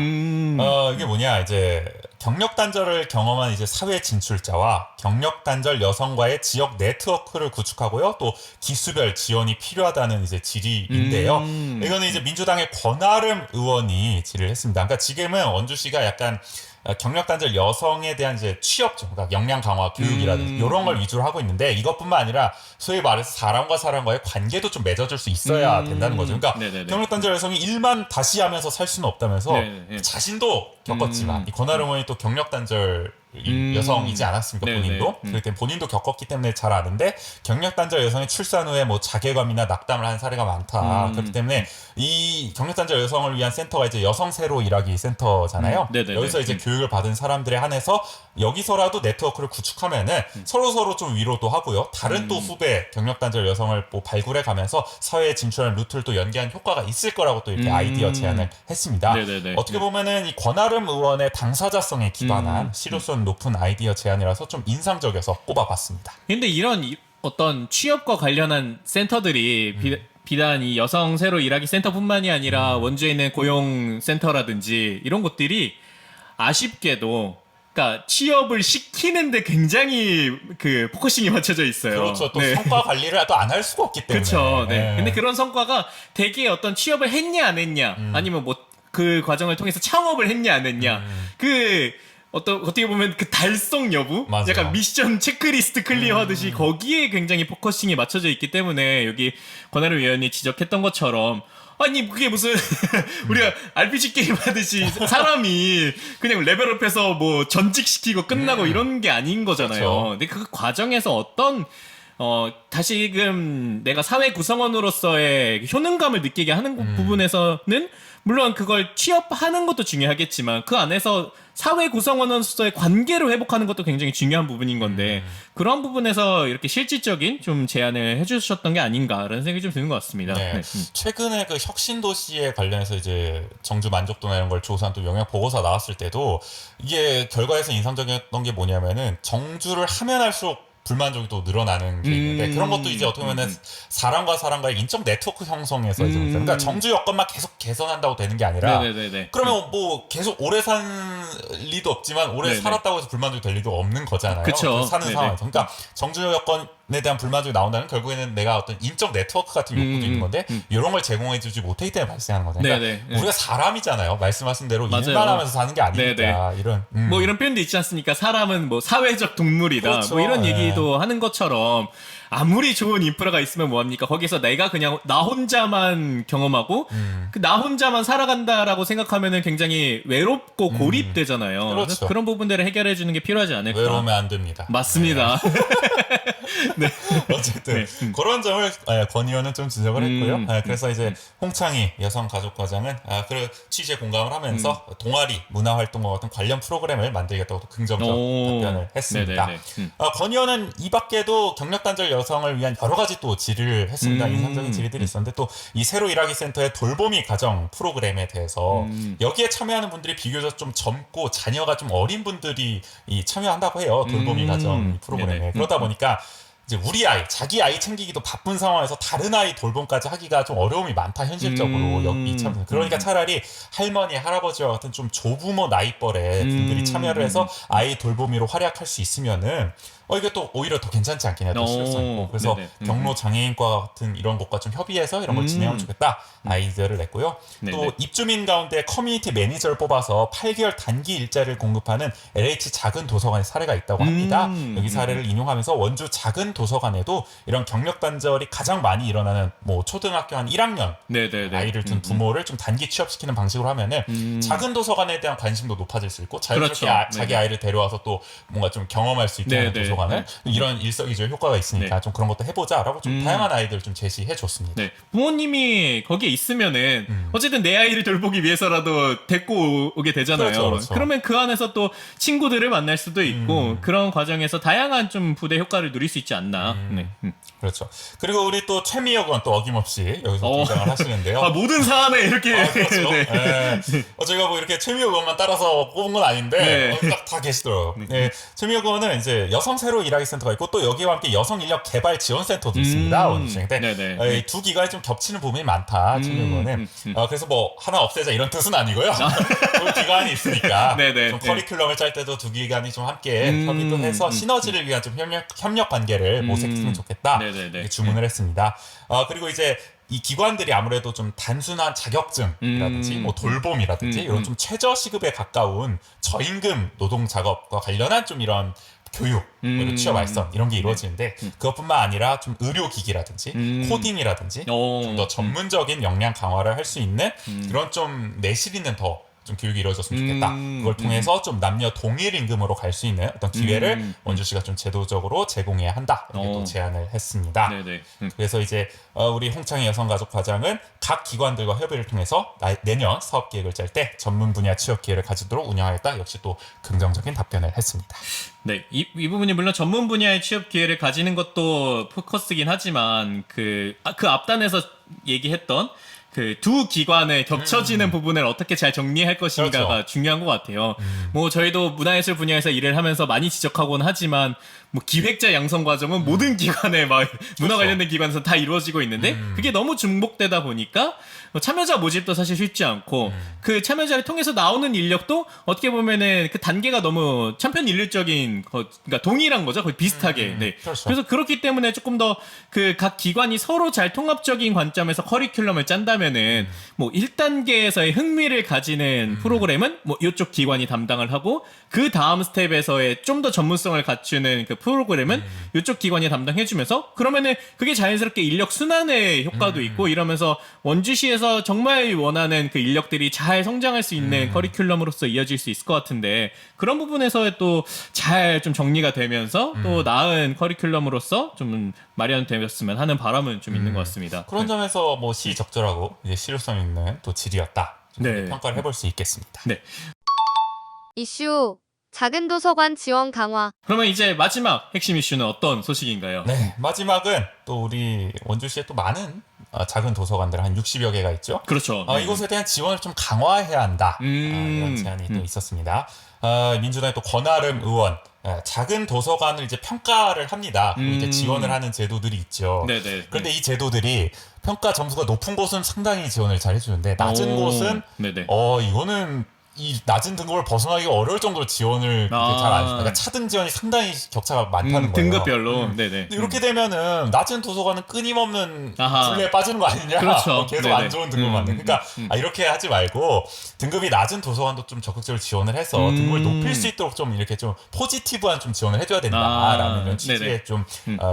이게 뭐냐, 이제 경력 단절을 경험한 이제 사회 진출자와 경력 단절 여성과의 지역 네트워크를 구축하고요. 또 기수별 지원이 필요하다는 이제 질의인데요. 이거는 이제 민주당의 권아름 의원이 질의를 했습니다. 그러니까 지금은 원주시가 약간 경력 단절 여성에 대한 이제 취업죠. 그러니까 역량 강화 교육이라든지 이런 걸 위주로 하고 있는데 이것뿐만 아니라 소위 말해서 사람과 사람과의 관계도 좀 맺어줄 수 있어야 된다는 거죠. 그러니까 네네네. 경력 단절 여성이 일만 다시 하면서 살 수는 없다면서 네네. 자신도 겪었지만 이 권아름 의원이 또 경력 단절 여성이지 않았습니까? 네네. 본인도 그렇기 때문에 본인도 겪었기 때문에 잘 아는데 경력 단절 여성이 출산 후에 뭐 자괴감이나 낙담을 한 사례가 많다. 그렇기 때문에 이 경력 단절 여성을 위한 센터가 이제 여성 새로 일하기 센터잖아요. 네네네. 여기서 이제 교육을 받은 사람들에 한해서 여기서라도 네트워크를 구축하면은 서로 좀 위로도 하고요. 다른 또 후배 경력 단절 여성을 뭐 발굴해 가면서 사회에 진출하는 루트를 또 연계한 효과가 있을 거라고 또 이렇게 아이디어 제안을 했습니다. 네네네. 어떻게 보면은 이 권아름 의원의 당사자성에 기반한 실효성 높은 아이디어 제안이라서 좀 인상적이어서 꼽아봤습니다. 근데 이런 어떤 취업과 관련한 센터들이 비단 이 여성 새로 일하기 센터뿐만이 아니라 원주에 있는 고용센터라든지 이런 곳들이 아쉽게도 그러니까 취업을 시키는데 굉장히 그 포커싱이 맞춰져 있어요. 그렇죠. 또 네. 성과 관리를 또 안 할 수가 없기 때문에. 그렇죠. 네. 근데 그런 성과가 대개 어떤 취업을 했냐 안 했냐 아니면 뭐 그 과정을 통해서 창업을 했냐 안 했냐 그 어떻게 보면 그 달성 여부? 맞아요. 약간 미션 체크리스트 클리어 하듯이 거기에 굉장히 포커싱이 맞춰져 있기 때문에 여기 권아름 위원이 지적했던 것처럼 아니 그게 무슨 우리가 RPG 게임 하듯이 사람이 그냥 레벨업해서 뭐 전직시키고 끝나고 이런 게 아닌 거잖아요. 그렇죠. 근데 그 과정에서 어떤 다시금 내가 사회 구성원으로서의 효능감을 느끼게 하는 부분에서는 물론 그걸 취업하는 것도 중요하겠지만 그 안에서 사회 구성원으로서의 관계를 회복하는 것도 굉장히 중요한 부분인 건데 그런 부분에서 이렇게 실질적인 좀 제안을 해주셨던 게 아닌가라는 생각이 좀 드는 것 같습니다. 네. 네. 최근에 그 혁신도시에 관련해서 이제 정주 만족도나 이런 걸 조사한 또 영역 보고서 나왔을 때도 이게 결과에서 인상적이었던 게 뭐냐면은 정주를 하면 할수록 불만족이 또 늘어나는 게 있는데 그런 것도 이제 어떻게 보면 사람과 사람과의 인적 네트워크 형성에서 이제 그러니까 정주 여건만 계속 개선한다고 되는 게 아니라 네네네. 그러면 뭐 계속 오래 산 리도 없지만 오래 네네. 살았다고 해서 불만족이 될 리도 없는 거잖아요. 그쵸. 사는 네네. 상황에서. 그러니까 정주 여건에 대한 불만족이 나온다는 결국에는 내가 어떤 인적 네트워크 같은 욕구도 있는 건데 이런 걸 제공해주지 못하기 때문에 발생하는 거죠. 그러니까 네네. 우리가 사람이잖아요. 말씀하신 대로 맞아요. 일만 하면서 사는 게 아니니까 네네. 이런 뭐 이런 표현도 있지 않습니까? 사람은 뭐 사회적 동물이다. 그렇죠. 뭐 이런 네. 얘기도 하는 것처럼 아무리 좋은 인프라가 있으면 뭐합니까? 거기서 내가 그냥 나 혼자만 경험하고 그 나 혼자만 살아간다라고 생각하면은 굉장히 외롭고 고립되잖아요. 그렇죠. 그래서 그런 부분들을 해결해 주는 게 필요하지 않을까. 외로우면 안 됩니다. 맞습니다. 어쨌든 그런 점을 권 의원은 좀 지적을 했고요. 그래서 이제 홍창희 여성가족과장은 그 취지에 공감을 하면서 동아리 문화활동과 같은 관련 프로그램을 만들겠다고 또 긍정적 답변을 했습니다. 권 의원은 이 밖에도 경력단절 여성을 위한 여러 가지 또 질의를 했습니다. 인상적인 질의들이 있었는데 또 이 새로 일하기 센터의 돌보미 가정 프로그램에 대해서 여기에 참여하는 분들이 비교적 좀 젊고 자녀가 좀 어린 분들이 참여한다고 해요. 돌보미 가정 프로그램에. 네네. 그러다 보니까 이제 우리 아이, 자기 아이 챙기기도 바쁜 상황에서 다른 아이 돌봄까지 하기가 좀 어려움이 많다 현실적으로 여기 참 그러니까 차라리 할머니, 할아버지와 같은 좀 조부모 나이벌의 분들이 참여를 해서 아이 돌보미로 활약할 수 있으면은 이게 또 오히려 더 괜찮지 않겠냐 또 실효성 있고 그래서 네네. 경로 장애인과 같은 이런 것과 좀 협의해서 이런 걸 진행하면 좋겠다 아이디어를 냈고요. 네네. 또 입주민 가운데 커뮤니티 매니저를 뽑아서 8개월 단기 일자리를 공급하는 LH 작은 도서관의 사례가 있다고 합니다. 여기 사례를 인용하면서 원주 작은 도서관에도 이런 경력 단절이 가장 많이 일어나는 뭐 초등학교 한 1학년 네네네. 아이를 둔 부모를 좀 단기 취업시키는 방식으로 하면은 작은 도서관에 대한 관심도 높아질 수 있고 자연스럽게 그렇죠. 자기 아이를 데려와서 또 뭔가 좀 경험할 수 있게 하는 네네. 도서관을 이런 일석이조의 효과가 있으니까 네. 좀 그런 것도 해보자라고 좀 다양한 아이들을 좀 제시해 줬습니다. 네. 부모님이 거기에 있으면은 어쨌든 내 아이를 돌보기 위해서라도 데리고 오게 되잖아요. 그렇죠, 그렇죠. 그러면 그 안에서 또 친구들을 만날 수도 있고 그런 과정에서 다양한 좀 부대 효과를 누릴 수 있지 않나. 네. 그렇죠. 그리고 우리 또 최미혁 의원 또 어김없이 여기서 등장을 하시는데요. 아, 모든 사안에 이렇게 그렇죠. 네. 네. 저희가 뭐 이렇게 최미혁 의원만 따라서 뽑은 건 아닌데 네. 딱 다 계시더라고요. 네. 최미혁 의원은 이제 여성 새로 일하기 센터가 있고 또 여기와 함께 여성 인력 개발 지원 센터도 있습니다. 원주시장인데 네네. 이 두 기관이 좀 겹치는 부분이 많다. 최미혁 의원은. 그래서 뭐 하나 없애자 이런 뜻은 아니고요. 두 기관이 있으니까 네네. 좀 커리큘럼을 짤 때도 두 기관이 좀 함께 협의도 해서 시너지를 위한 좀 협력 관계를 모색했으면 좋겠다. 네네네. 이렇게 주문을 했습니다. 그리고 이제 이 기관들이 아무래도 좀 단순한 자격증이라든지 뭐 돌봄이라든지 이런 좀 최저 시급에 가까운 저임금 노동 작업과 관련한 좀 이런 교육, 그리고 취업 알선 이런 게 이루어지는데 그것뿐만 아니라 좀 의료기기라든지 코딩이라든지 좀 더 전문적인 역량 강화를 할 수 있는 그런 좀 내실 있는 더 좀 교육이 이루어졌으면 좋겠다. 그걸 통해서 좀 남녀 동일 임금으로 갈 수 있는 어떤 기회를 원주시가 좀 제도적으로 제공해야 한다. 이렇게 또 제안을 했습니다. 네네. 그래서 이제 우리 홍창희 여성가족과장은 각 기관들과 협의를 통해서 내년 사업 계획을 짤 때 전문 분야 취업 기회를 가지도록 운영하겠다. 역시 또 긍정적인 답변을 했습니다. 네, 이 부분이 물론 전문 분야의 취업 기회를 가지는 것도 포커스긴 하지만 그 앞단에서 얘기했던 그 두 기관의 겹쳐지는 부분을 어떻게 잘 정리할 것인가가 그렇죠. 중요한 것 같아요. 뭐 저희도 문화예술 분야에서 일을 하면서 많이 지적하곤 하지만 뭐 기획자 양성 과정은 모든 기관에 막 문화 관련된 기관에서 다 이루어지고 있는데 그게 너무 중복되다 보니까 참여자 모집도 사실 쉽지 않고 그 참여자를 통해서 나오는 인력도 어떻게 보면은 그 단계가 너무 천편일률적인 그러니까 동일한 거죠. 거의 비슷하게. 네. 그렇죠. 그래서 그렇기 때문에 조금 더 그 각 기관이 서로 잘 통합적인 관점에서 커리큘럼을 짠다면은 뭐 1단계에서의 흥미를 가지는 프로그램은 뭐 이쪽 기관이 담당을 하고 그 다음 스텝에서의 좀 더 전문성을 갖추는 그 프로그램은 이쪽 기관이 담당해주면서 그러면은 그게 자연스럽게 인력 순환의 효과도 있고 이러면서 원주시에서 정말 원하는 그 인력들이 잘 성장할 수 있는 커리큘럼으로서 이어질 수 있을 것 같은데 그런 부분에서 또 잘 좀 정리가 되면서 또 나은 커리큘럼으로서 좀 마련되었으면 하는 바람은 좀 있는 것 같습니다. 그런 점에서 뭐 시적절하고 이제 실효성 있는 또 질이었다. 좀 네. 평가를 해볼 수 있겠습니다. 네. 이슈 작은 도서관 지원 강화. 그러면 이제 마지막 핵심 이슈는 어떤 소식인가요? 네, 마지막은 또 우리 원주시에 또 많은 작은 도서관들 한 60여 개가 있죠. 그렇죠. 이곳에 대한 지원을 좀 강화해야 한다. 이런 제안이 또 있었습니다. 민주당의 또 권아름 의원 작은 도서관을 이제 평가를 합니다. 그리고 이제 지원을 하는 제도들이 있죠. 네네. 그런데 이 제도들이 평가 점수가 높은 곳은 상당히 지원을 잘 해주는데 낮은 곳은 네네. 이거는 이 낮은 등급을 벗어나기가 어려울 정도로 지원을 그렇게 잘 안 해요. 그러니까 차등 지원이 상당히 격차가 많다는 거예요. 등급별로. 네네. 근데 이렇게 되면은 낮은 도서관은 끊임없는 아하. 분류에 빠지는 거 아니냐? 그렇죠. 계속 네네. 안 좋은 등급만. 그러니까 이렇게 하지 말고 등급이 낮은 도서관도 좀 적극적으로 지원을 해서 등급을 높일 수 있도록 좀 이렇게 좀 포지티브한 좀 지원을 해줘야 된다라는 이런 취지의 네네. 좀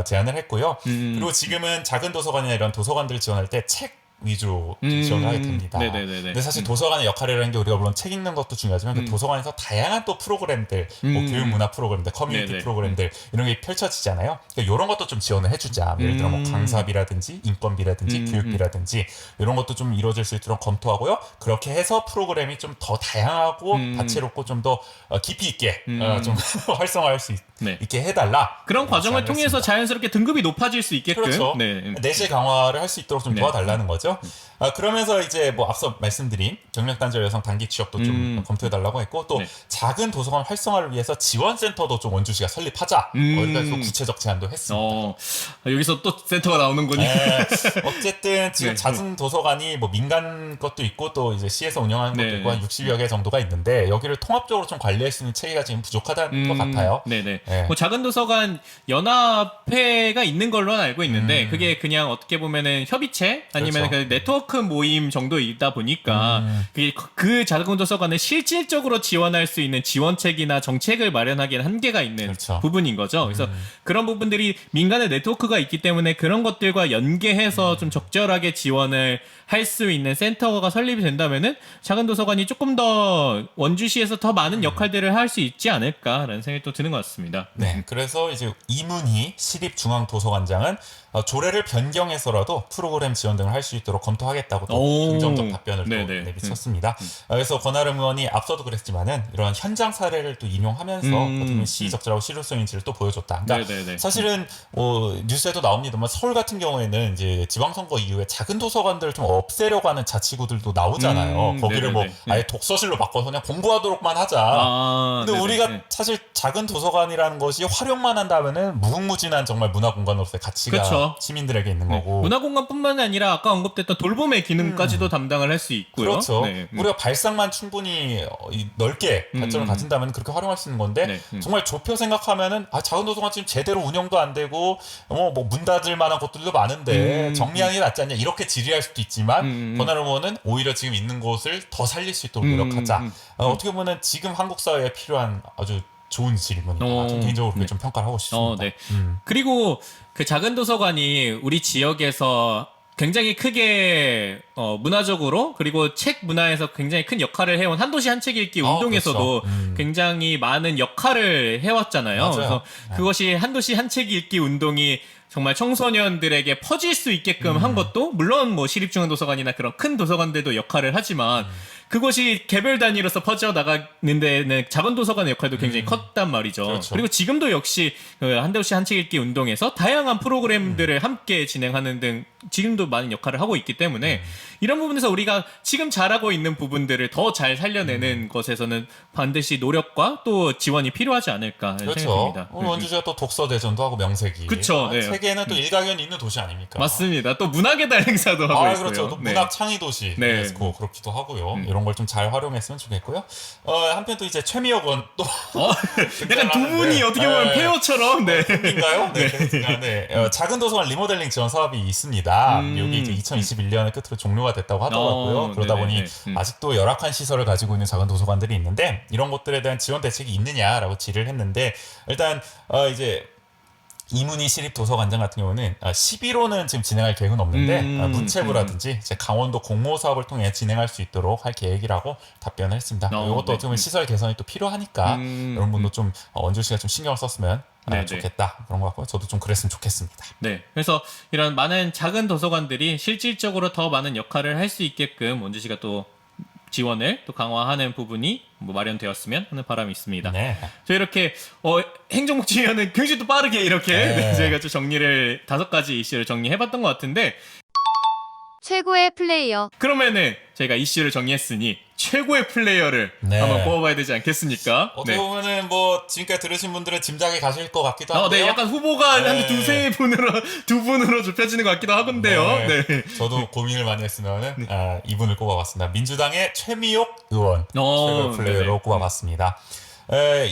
제안을 했고요. 그리고 지금은 작은 도서관이나 이런 도서관들을 지원할 때 책 위주로 좀 지원을 하게 됩니다. 네네네네. 근데 사실 도서관의 역할이라는 게 우리가 물론 책 읽는 것도 중요하지만 그 도서관에서 다양한 또 프로그램들, 뭐 교육 문화 프로그램들, 커뮤니티 네네. 프로그램들 이런 게 펼쳐지잖아요. 그러니까 이런 것도 좀 지원을 해주자. 예를 들어 뭐 강사비라든지 인건비라든지 교육비라든지 이런 것도 좀 이루어질 수 있도록 검토하고요. 그렇게 해서 프로그램이 좀 더 다양하고 다채롭고 좀 더 깊이 있게 좀 활성화할 수 네. 있게 해달라. 그런 과정을 제안을 통해서 했습니다. 자연스럽게 등급이 높아질 수 있게끔. 그렇죠. 네. 내실 강화를 할 수 있도록 좀 네. 도와달라는 거죠. 그러면서 이제 뭐 앞서 말씀드린 경력 단절 여성 단기 취업도 좀 검토해달라고 했고 또 네. 작은 도서관 활성화를 위해서 지원센터도 좀 원주시가 설립하자. 여기까지 또 구체적 제안도 했습니다. 여기서 또 센터가 나오는군요. 네. 어쨌든 지금 네. 작은 도서관이 뭐 민간 것도 있고 또 이제 시에서 운영하는 것도 네. 있고 한 60여 개 정도가 있는데 여기를 통합적으로 좀 관리할 수 있는 체계가 지금 부족하다는 것 같아요. 네네. 네. 뭐 작은 도서관 연합회가 있는 걸로는 알고 있는데 그게 그냥 어떻게 보면은 협의체 아니면 그렇죠. 네트워크 모임 정도이다 보니까 그 작은 도서관을 실질적으로 지원할 수 있는 지원책이나 정책을 마련하기엔 한계가 있는 그렇죠. 부분인 거죠. 그래서 그런 부분들이 민간의 네트워크가 있기 때문에 그런 것들과 연계해서 좀 적절하게 지원을 할 수 있는 센터가 설립이 된다면은 작은 도서관이 조금 더 원주시에서 더 많은 역할들을 할 수 있지 않을까라는 생각이 또 드는 것 같습니다. 네, 그래서 이제 이문희 시립중앙도서관장은 조례를 변경해서라도 프로그램 지원 등을 할 수 있도록 검토하겠다고 또 오. 긍정적 답변을 또 네네. 내비쳤습니다. 그래서 권아름 의원이 앞서도 그랬지만은 이런 현장 사례를 또 인용하면서 어떻게 보면 시적절하고 실효성인지를 또 보여줬다. 그러니까 네네네. 사실은 뉴스에도 나옵니다만 서울 같은 경우에는 이제 지방선거 이후에 작은 도서관들을 좀 없애려고 하는 자치구들도 나오잖아요. 거기를 뭐 네네네. 아예 독서실로 바꿔서 그냥 공부하도록만 하자. 근데 네네. 우리가 사실 작은 도서관이라는 것이 활용만 한다면은 무궁무진한 정말 문화 공간으로서의 가치가 그쵸. 시민들에게 있는 거고. 문화공간뿐만 아니라 아까 언급됐던 돌봄의 기능까지도 담당을 할 수 있고요. 그렇죠. 네. 우리가 발상만 충분히 넓게 발전을 가진다면 그렇게 활용할 수 있는 건데 네. 정말 좁혀 생각하면은 작은 도서관 지금 제대로 운영도 안 되고 뭐 문 닫을 만한 것들도 많은데 정리하는 게 낫지 않냐 이렇게 질의할 수도 있지만 권한을 의원은 오히려 지금 있는 곳을 더 살릴 수 있도록 노력하자. 어떻게 보면 지금 한국 사회에 필요한 아주 좋은 질문이다. 좀 개인적으로 그렇게 좀 평가를 하고 싶습니다. 네. 그리고 그 작은 도서관이 우리 지역에서 굉장히 크게 문화적으로 그리고 책 문화에서 굉장히 큰 역할을 해온 한도시 한 책 읽기 운동에서도 그렇죠. 굉장히 많은 역할을 해왔잖아요. 맞아요. 그래서 그것이 한도시 한 책 읽기 운동이 정말 청소년들에게 퍼질 수 있게끔 한 것도 물론 뭐 시립중앙도서관이나 그런 큰 도서관들도 역할을 하지만 그것이 개별 단위로서 퍼져 나가는 데는 작은 도서관의 역할도 굉장히 컸단 말이죠. 그렇죠. 그리고 지금도 역시 그 한도시 한 책 읽기 운동에서 다양한 프로그램들을 함께 진행하는 등 지금도 많은 역할을 하고 있기 때문에 이런 부분에서 우리가 지금 잘하고 있는 부분들을 더 잘 살려내는 것에서는 반드시 노력과 또 지원이 필요하지 않을까 그렇죠. 생각합니다. 오늘 원주시가 또 독서 대전도 하고 명세기. 그쵸, 네. 세계에는 또 일가견이 있는 도시 아닙니까? 맞습니다. 또 문학의 달 행사도 하고 있고요. 그렇죠. 또 네. 문학 창의 도시 네. 유네스코 그렇기도 하고요. 이런 걸 좀 잘 활용했으면 좋겠고요. 한편 또 이제 최미혁 의원 또 약간 두 분이 어떻게 보면 페어처럼 네. 인가요? 네. 네. 작은 도서관 리모델링 지원 사업이 있습니다. 여기 이제 2021년에 끝으로 종료가 됐다고 하더라고요. 그러다 보니 아직도 열악한 시설을 가지고 있는 작은 도서관들이 있는데 이런 것들에 대한 지원 대책이 있느냐라고 질의를 했는데 일단 이제 이문희 시립도서관장 같은 경우는 11호는 지금 진행할 계획은 없는데 문체부라든지 이제 강원도 공모 사업을 통해 진행할 수 있도록 할 계획이라고 답변을 했습니다. 이것도 어떻게 보면 시설 개선이 또 필요하니까 이런 분도 좀 원주시가 좀 신경을 썼으면 좋겠다 그런 것 같고요. 저도 좀 그랬으면 좋겠습니다. 네, 그래서 이런 많은 작은 도서관들이 실질적으로 더 많은 역할을 할 수 있게끔 원주시가 또 지원을 또 강화하는 부분이 뭐 마련되었으면 하는 바람이 있습니다. 네. 저 이렇게 행정복지위원은 굉장히 또 빠르게 이렇게 네. 저희가 좀 정리를 5가지 이슈를 정리해봤던 것 같은데 최고의 플레이어. 그러면은 저희가 이슈를 정리했으니 최고의 플레이어를 네. 한번 뽑아봐야 되지 않겠습니까? 어떻게 네. 보면은 뭐 지금까지 들으신 분들은 짐작이 가실 것 같기도 한데요. 네, 약간 후보가 네. 한 두세 분으로 두 분으로 좁혀지는 것 같기도 하건데요. 네. 네. 저도 고민을 많이 했으면은 이분을 꼽아봤습니다. 민주당의 최미옥 의원 최고 플레이어로 네네. 꼽아봤습니다.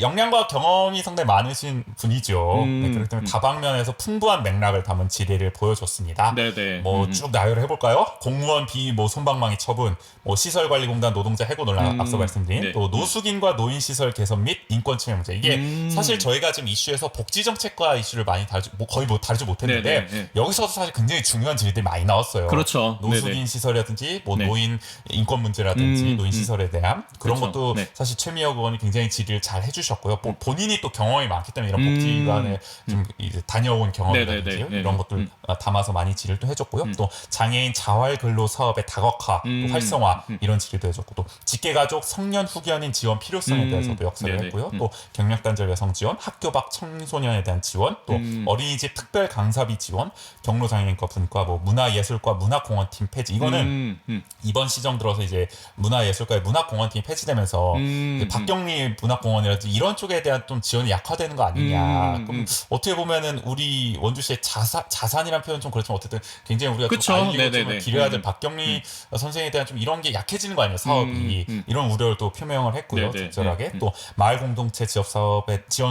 역량과 경험이 상당히 많으신 분이죠. 네, 그렇기 때문에 다방면에서 풍부한 맥락을 담은 질의를 보여줬습니다. 네네. 뭐 쭉 나열을 해볼까요? 공무원 뭐 손방망이 처분, 뭐 시설관리공단 노동자 해고 논란 앞서 말씀드린 네. 또 노숙인과 노인 시설 개선 및 인권 침해 문제. 이게 사실 저희가 지금 이슈에서 복지 정책과 이슈를 많이 거의 뭐 다루지 못했는데 네네. 여기서도 사실 굉장히 중요한 질의들이 많이 나왔어요. 그렇죠. 노숙인 네네. 시설이라든지 뭐 네. 노인 인권 문제라든지 노인 시설에 대한 그런 그렇죠. 것도 네. 사실 최미혁 의원이 굉장히 질의를 잘 해주셨고요. 본인이 또 경험이 많기 때문에 이런 복지기관에 좀 이제 다녀온 경험이라든지 네네네. 이런 것들 담아서 많이 질의를 또 해줬고요. 또 장애인 자활근로 사업의 다각화, 또 활성화 이런 질의도 해줬고 또 직계가족 성년 후견인 지원 필요성에 대해서도 역설을 네네. 했고요. 또 경력단절 여성 지원, 학교 밖 청소년에 대한 지원, 또 어린이집 특별 강사비 지원, 경로장애인과 분과 뭐 문화예술과 문화공헌팀 폐지. 이거는 이번 시정 들어서 이제 문화예술과의 문화공헌팀이 폐지되면서 이제 박경리 문화공원이라든지 이런 쪽에 대한 좀 지원이 약화되는 거 아니냐. 그럼 어떻게 보면은 우리 원주시의 자산이란 표현 좀 그렇지만 어쨌든 굉장히 우리가 그쵸. 좀 알리고 네네네. 좀 기려야 될 박경리 선생에 대한 좀 이런 게 약해지는 거 아니에요. 사업이 이런 우려를 또 표명을 했고요. 네네. 적절하게 또 마을 공동체 지원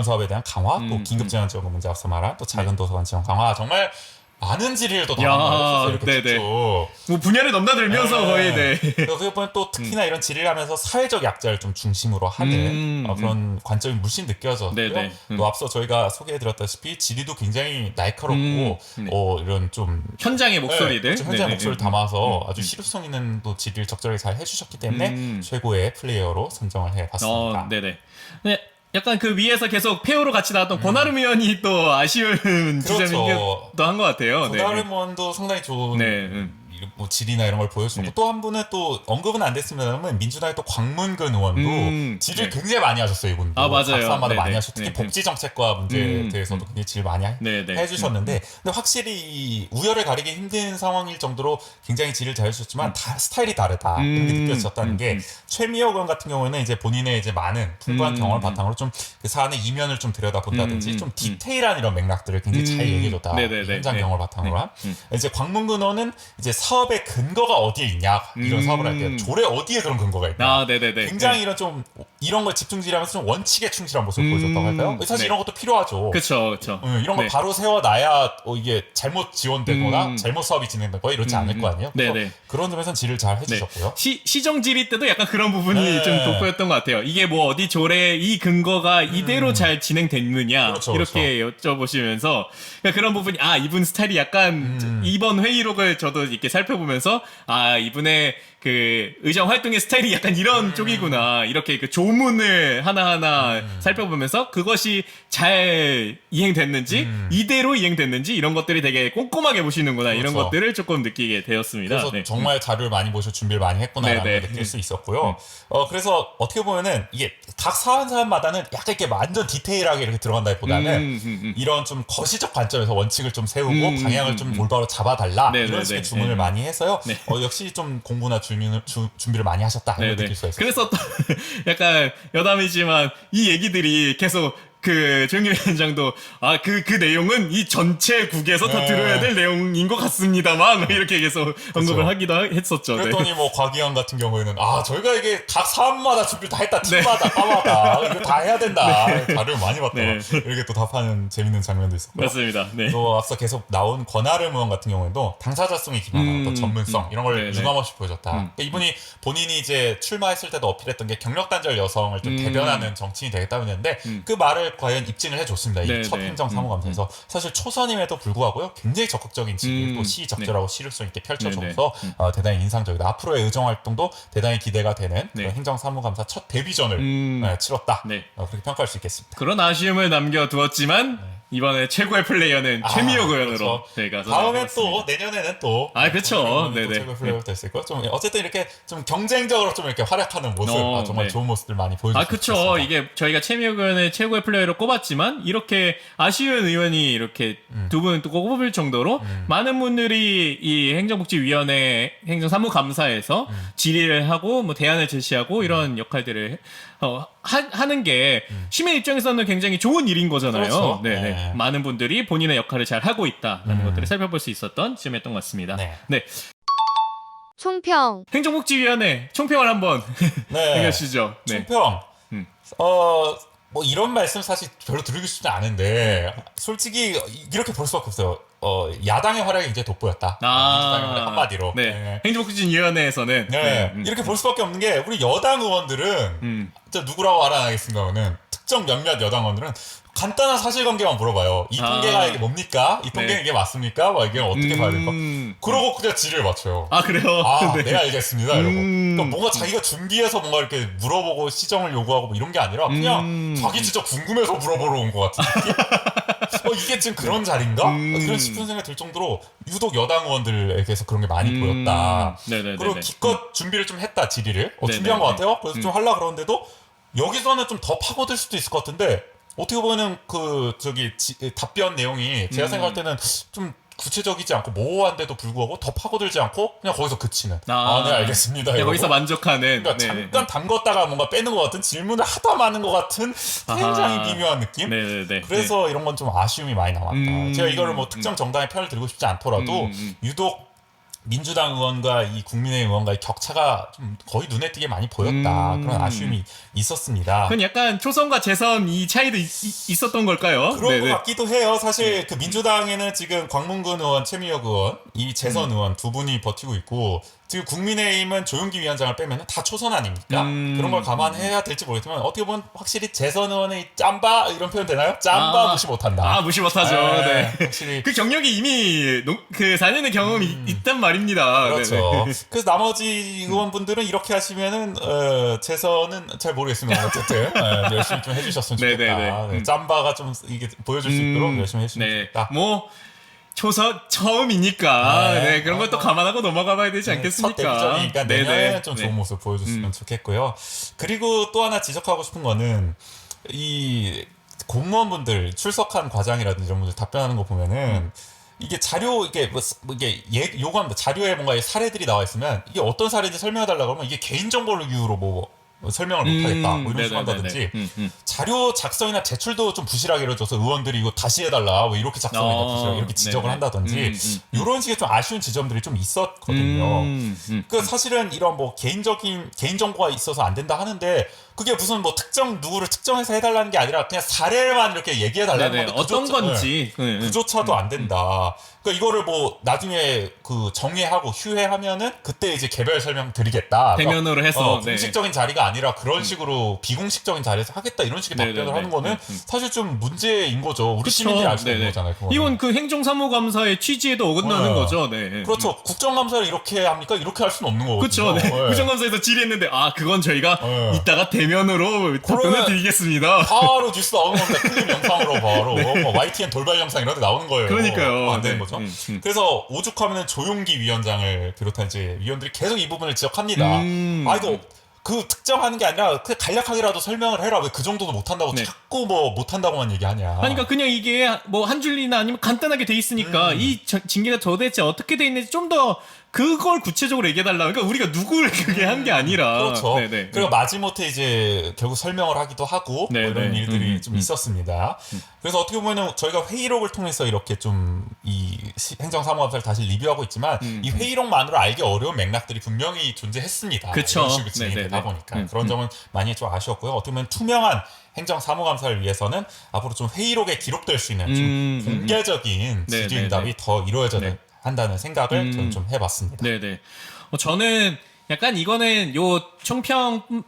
사업에 대한 강화, 또 긴급 재난 지원금 문제 앞서 말한 또 작은 도서관 지원 강화. 정말 많은 질의를 또 야, 당했었어요. 이렇게 네네. 쭉. 뭐 분야를 넘나들면서 네. 거의 네. 그래서 보면 또 특히나 이런 질의를 하면서 사회적 약자를 좀 중심으로 하는 그런 관점이 물씬 느껴졌고요. 네네. 또 앞서 저희가 소개해드렸다시피 질의도 굉장히 날카롭고 네. 이런 좀 현장의 목소리들, 네, 현장 네네. 목소리를 담아서 아주 시류성 있는 또 질의를 적절하게 잘 해주셨기 때문에 최고의 플레이어로 선정을 해봤습니다. 네네. 네, 약간 그 위에서 계속 페어로 같이 나왔던 권하름 의원이 또 아쉬운 지점이기도 한 것 같아요. 고다름 의원도 상당히 좋은 네. 뭐 질이나 이런 걸 보여주고 또 한 분은 또 언급은 안 됐습니다만 민주당의 또 광문근 의원도 질을 굉장히 많이 하셨어요. 이분도 아, 맞아요. 각사마다 네네. 많이 하셨고 특히 네. 복지 정책과 문제에 대해서도 굉장히 질 많이 네네. 해주셨는데 근데 확실히 우열을 가리기 힘든 상황일 정도로 굉장히 질을 잘 해주셨지만 다 스타일이 다르다 이렇게 느껴졌다는 게 최미혁 의원 같은 경우에는 이제 본인의 이제 많은 풍부한 경험을 바탕으로 좀 그 사안의 이면을 좀 들여다본다든지 좀 디테일한 이런 맥락들을 굉장히 잘 얘기해줬다. 네네네. 현장 네. 경험을 바탕으로 한 이제 광문근 의원은 이제 사업의 근거가 어디에 있냐 이런 사업을 할 때 조례 어디에 그런 근거가 있냐 아, 네네네. 굉장히 이런 걸 집중질하면서 좀 원칙에 충실한 모습을 보여줬다고 할까요? 사실 네. 이런 것도 필요하죠. 그렇죠. 이런 걸 네. 바로 세워놔야 이게 잘못 지원되거나 잘못 사업이 진행되거나 이렇지 않을 거 아니에요? 그래서 네네. 그런 점에서는 질을 잘 해주셨고요. 시정 질의 때도 약간 그런 부분이 네. 좀 돋보였던 것 같아요. 이게 뭐 어디 조례 이 근거가 이대로 잘 진행됐느냐 그렇죠, 이렇게 여쭤보시면서 그러니까 그런 부분이 이분 스타일이 약간 이번 회의록을 저도 이렇게 살펴보면서 이분의 그 의정 활동의 스타일이 약간 이런 쪽이구나 이렇게 그 조문을 하나하나 살펴보면서 그것이 잘 이행됐는지 이대로 이행됐는지 이런 것들이 되게 꼼꼼하게 보시는구나 이런 그렇죠. 것들을 조금 느끼게 되었습니다. 그래서 네. 정말 자료를 많이 보시고 준비를 많이 했구나라는 네네. 걸 느낄 수 있었고요. 그래서 어떻게 보면은 이게 각 사안마다는 약간 이렇게 완전 디테일하게 이렇게 들어간다기보다는 이런 좀 거시적 관점에서 원칙을 좀 세우고 방향을 좀 올바로 잡아달라 네네네. 이런 식의 주문을 많이 해서요. 네. 역시 좀 공부나 준비를 많이 하셨다 이걸 느낄 수가 있어요. 그래서 또 약간 여담이지만 이 얘기들이 계속 그 조영기 위원장도 그 내용은 이 전체 국에서 다 들어야 될 내용인 것 같습니다만 이렇게 계속 언급을 하기도 했었죠. 그랬더니 뭐 곽의원 같은 경우에는 저희가 이게 각 사안마다 준비를 다 했다 팀마다 과마다 이거 다 해야 된다 자료를 많이 봤다 이렇게 또 답하는 재밌는 장면도 있었고요. 맞습니다. 네. 또 앞서 계속 나온 권하름 의원 같은 경우에도 당사자성이 기반한 또 전문성 이런 걸 유감없이 보여줬다. 그러니까 이분이 본인이 이제 출마했을 때도 어필했던 게 경력단절 여성을 좀 대변하는 정치인이 되겠다고 했는데 그 말을 과연 입증을 해줬습니다. 이 첫 행정사무감사에서 사실 초선임에도 불구하고요 굉장히 적극적인 질의 또 시적절하고 시류성 있게 펼쳐줘서 대단히 인상적이다. 앞으로의 의정 활동도 대단히 기대가 되는 그런 행정사무감사 첫 데뷔전을 치렀다. 그렇게 평가할 수 있겠습니다. 그런 아쉬움을 남겨두었지만 이번에 최고의 플레이어는 최미혁 의원으로 그렇죠. 저희가 다음에 또 내년에는 또 그렇죠. 네네. 최고의 플레이어가 될 수 있고 좀 어쨌든 이렇게 좀 경쟁적으로 좀 이렇게 활약하는 모습 정말 좋은 모습들 많이 보여주셨습니다. 그렇죠. 이게 저희가 최미혁 의원의 최고의 플레이어로 꼽았지만 이렇게 아쉬운 의원이 이렇게 두 분 또 꼽을 정도로 많은 분들이 이 행정복지위원회 행정사무감사에서 질의를 하고 뭐 대안을 제시하고 이런 역할들을 하는 게 시민 입장에서는 굉장히 좋은 일인 거잖아요. 그렇죠. 네. 많은 분들이 본인의 역할을 잘 하고 있다라는 것들을 살펴볼 수 있었던 지점이었던 것 같습니다. 네. 총평. 행정복지위원회 총평을 한번 해주시죠. 네. 총평. 뭐 이런 말씀 사실 별로 드리고 싶지 않은데 솔직히 이렇게 볼 수밖에 없어요. 야당의 활약이 이제 돋보였다. 민주당의 활약 한마디로. 네. 행정복지위원회에서는 이렇게 볼 수밖에 없는 게 우리 여당 의원들은 진짜 누구라고 알아나겠습니다만은 특정 몇몇 여당 의원들은 간단한 사실관계만 물어봐요. 이 통계가 이게 뭡니까? 이 통계는 이게 맞습니까? 막 이게 어떻게 봐야 될까? 그러고 그냥 질의를 맞춰요. 그래요? 네, 알겠습니다. 이러고. 그러니까 뭔가 자기가 준비해서 뭔가 이렇게 물어보고 시정을 요구하고 뭐 이런 게 아니라 그냥 자기 진짜 궁금해서 물어보러 온 것 같은 느낌? 이게 지금 그런 자리인가? 이런 싶은 생각이 들 정도로 유독 여당 의원들에게서 그런 게 많이 보였다. 그리고 기껏 준비를 좀 했다, 질의를. 준비한 것 같아요. 그래서 좀 하려고 그러는데도 여기서는 좀 더 파고들 수도 있을 것 같은데 어떻게 보면은 답변 내용이 제가 생각할 때는 좀 구체적이지 않고 모호한데도 불구하고 더 파고들지 않고 그냥 거기서 그치는. 네, 알겠습니다. 네, 거기서 만족하는. 그러니까 잠깐 담궜다가 뭔가 빼는 것 같은 질문을 하다 마는 것 같은 굉장히 미묘한 느낌. 그래서 이런 건 좀 아쉬움이 많이 남았다. 제가 이거를 뭐 특정 정당의 편을 들고 싶지 않더라도 유독 민주당 의원과 이 국민의힘 의원과의 격차가 좀 거의 눈에 띄게 많이 보였다. 그런 아쉬움이 있었습니다. 그건 약간 초선과 재선 이 차이도 있었던 걸까요? 그런 네네. 것 같기도 해요. 사실 그 민주당에는 지금 광문군 의원, 최미혁 의원, 이 재선 의원 두 분이 버티고 있고 지금 국민의힘은 조용기 위원장을 빼면 다 초선 아닙니까? 그런 걸 감안해야 될지 모르겠지만 어떻게 보면 확실히 재선 의원의 짬바 이런 표현 되나요? 짬바 무시 못한다. 무시 못하죠. 네. 확실히 그 경력이 이미 그 4년의 경험이 있단 말입니다. 그렇죠. 네네. 그래서 나머지 의원분들은 이렇게 하시면은 재선은 잘 모르겠습니다. 어쨌든 열심히 좀 해주셨으면 좋겠다. 네네네. 네, 짬바가 좀 이게 보여줄 수 있도록 열심히 해주시면 네. 좋겠다. 뭐 초선 처음이니까 네. 그런 것도 감안하고 넘어가봐야 되지 않겠습니까? 첫 데뷔전이니까 내년에는 네네. 좀 네. 좋은 모습 보여줬으면 좋겠고요. 그리고 또 하나 지적하고 싶은 거는 이 공무원분들 출석한 과장이라든지 이런 분들 답변하는 거 보면은 이게 자료 이게 이게 요구합니다. 자료에 뭔가 사례들이 나와 있으면 이게 어떤 사례인지 설명해 달라고 하면 이게 개인 정보를 이유로 뭐 설명을 못 하겠다. 뭐 이런 식으로 한다든지 자료 작성이나 제출도 좀 부실하게 이루어져서 의원들이 이거 다시 해달라. 뭐 이렇게 작성해라 부실하게 이렇게 지적을 네네. 한다든지 이런 식의 좀 아쉬운 지점들이 좀 있었거든요. 그 사실은 이런 뭐 개인 정보가 있어서 안 된다 하는데 그게 무슨 뭐 특정 누구를 특정해서 해달라는 게 아니라 그냥 사례만 이렇게 얘기해 달라는 네네. 건데 어떤 건지 그조차도 안 된다. 그러니까 이거를 뭐 나중에 그 정회하고 휴회하면은 그때 이제 개별 설명 드리겠다. 대면으로 해서 네. 공식적인 자리가 아니라 그런 식으로 비공식적인 자리에서 하겠다 이런 식의 네네네. 답변을 하는 거는 사실 좀 문제인 거죠. 우리 시민들이 알 수 있는 네네. 거잖아요. 그거는. 이건 그 행정사무감사의 취지에도 어긋나는 네. 거죠. 네. 그렇죠. 국정감사를 이렇게 합니까? 이렇게 할 수는 없는 거거든요. 그렇죠. 네. 네. 국정감사에서 질의했는데 그건 저희가 네. 이따가 대면으로 답변을 그러면 드리겠습니다. 바로 뉴스 나오는 겁니다. 클립 영상으로 바로 뭐 YTN 돌발 영상 이런 데 나오는 거예요. 그러니까요. 안 되는 네. 거죠. 그래서 오죽하면 조용기 위원장을 비롯한 이제 위원들이 계속 이 부분을 지적합니다. 이거 그 특정하는 게 아니라 그 간략하게라도 설명을 해라. 왜 그 정도도 못한다고 네. 자꾸 뭐 못한다고만 얘기하냐. 그러니까 그냥 이게 뭐 한 줄이나 아니면 간단하게 돼 있으니까 이 징계가 도대체 어떻게 돼 있는지 좀 더 그걸 구체적으로 얘기해달라. 그러니까 우리가 누구를 그게 한 게 아니라. 그렇죠. 네네. 그리고 마지못해 이제 결국 설명을 하기도 하고 뭐 이런 네네. 일들이 좀 있었습니다. 그래서 어떻게 보면은 저희가 회의록을 통해서 이렇게 좀 이 행정사무감사를 다시 리뷰하고 있지만 이 회의록만으로 알기 어려운 맥락들이 분명히 존재했습니다. 그쵸. 이런 식으로 진행되다 네네네. 보니까 그런 점은 많이 좀 아쉬웠고요. 어떻게 보면 투명한 행정사무감사를 위해서는 앞으로 좀 회의록에 기록될 수 있는 좀 공개적인 네네네. 질의응답이 더 이루어져야 네. 한다는 생각을 저는 좀 해봤습니다. 네네. 저는 약간 이거는 요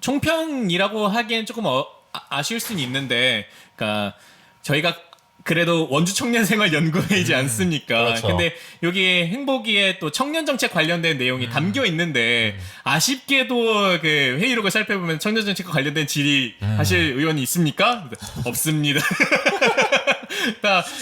총평이라고 하기엔 조금 아쉬울 수는 있는데, 그러니까 저희가 그래도 원주 청년생활연구회이지 않습니까? 그렇죠. 근데 여기에 행복이에 또 청년정책 관련된 내용이 담겨 있는데 아쉽게도 그 회의록을 살펴보면 청년정책과 관련된 질의 하실 의원이 있습니까? 없습니다.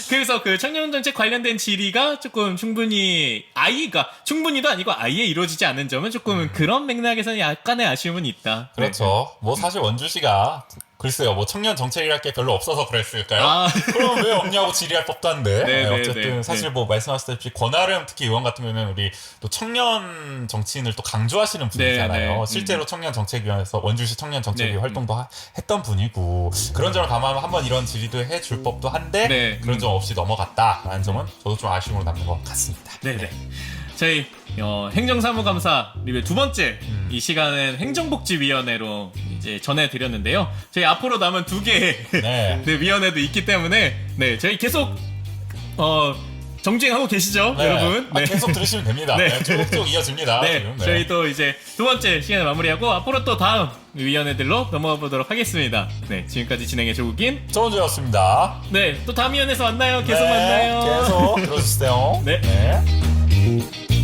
그래서 그 청년정책 관련된 질의가 조금 그러니까 충분히도 아니고 아예 이루어지지 않은 점은 조금 그런 맥락에서는 약간의 아쉬움은 있다. 그렇죠. 뭐 사실 원주시가 글쎄요, 뭐 청년 정책이랄 게 별로 없어서 그랬을까요? 그럼 왜 없냐고 질의할 법도 한데. 네, 네, 어쨌든 네, 사실 네. 뭐 말씀하셨다시피 권하름 특히 의원 같은 경우는 우리 또 청년 정치인을 또 강조하시는 분이잖아요. 네, 네. 실제로 청년정책위원회에서 원주시 청년정책위 네. 활동도 했던 분이고 그런 점을 감안하면 한번 이런 질의도 해줄 법도 한데 네. 그런 점 없이 넘어갔다라는 점은 저도 좀 아쉬움으로 남는 것 같습니다. 네네. 저희 행정사무감사 리뷰 두 번째 이 시간은 행정복지위원회로 이제 전해드렸는데요. 저희 앞으로 남은 두 개의 네. 네, 위원회도 있기 때문에 네 저희 계속 정주행하고 계시죠, 네. 여러분? 네. 계속 들으시면 됩니다. 네. 네. 쭉쭉 이어집니다. 네, 지금. 저희 또 이제 두 번째 시간을 마무리하고 앞으로 또 다음 위원회들로 넘어가 보도록 하겠습니다. 네, 지금까지 진행해 주긴 조은주였습니다. 네, 또 다음 위원회에서 만나요. 계속 네, 만나요. 계속 들어주세요. 네. 네.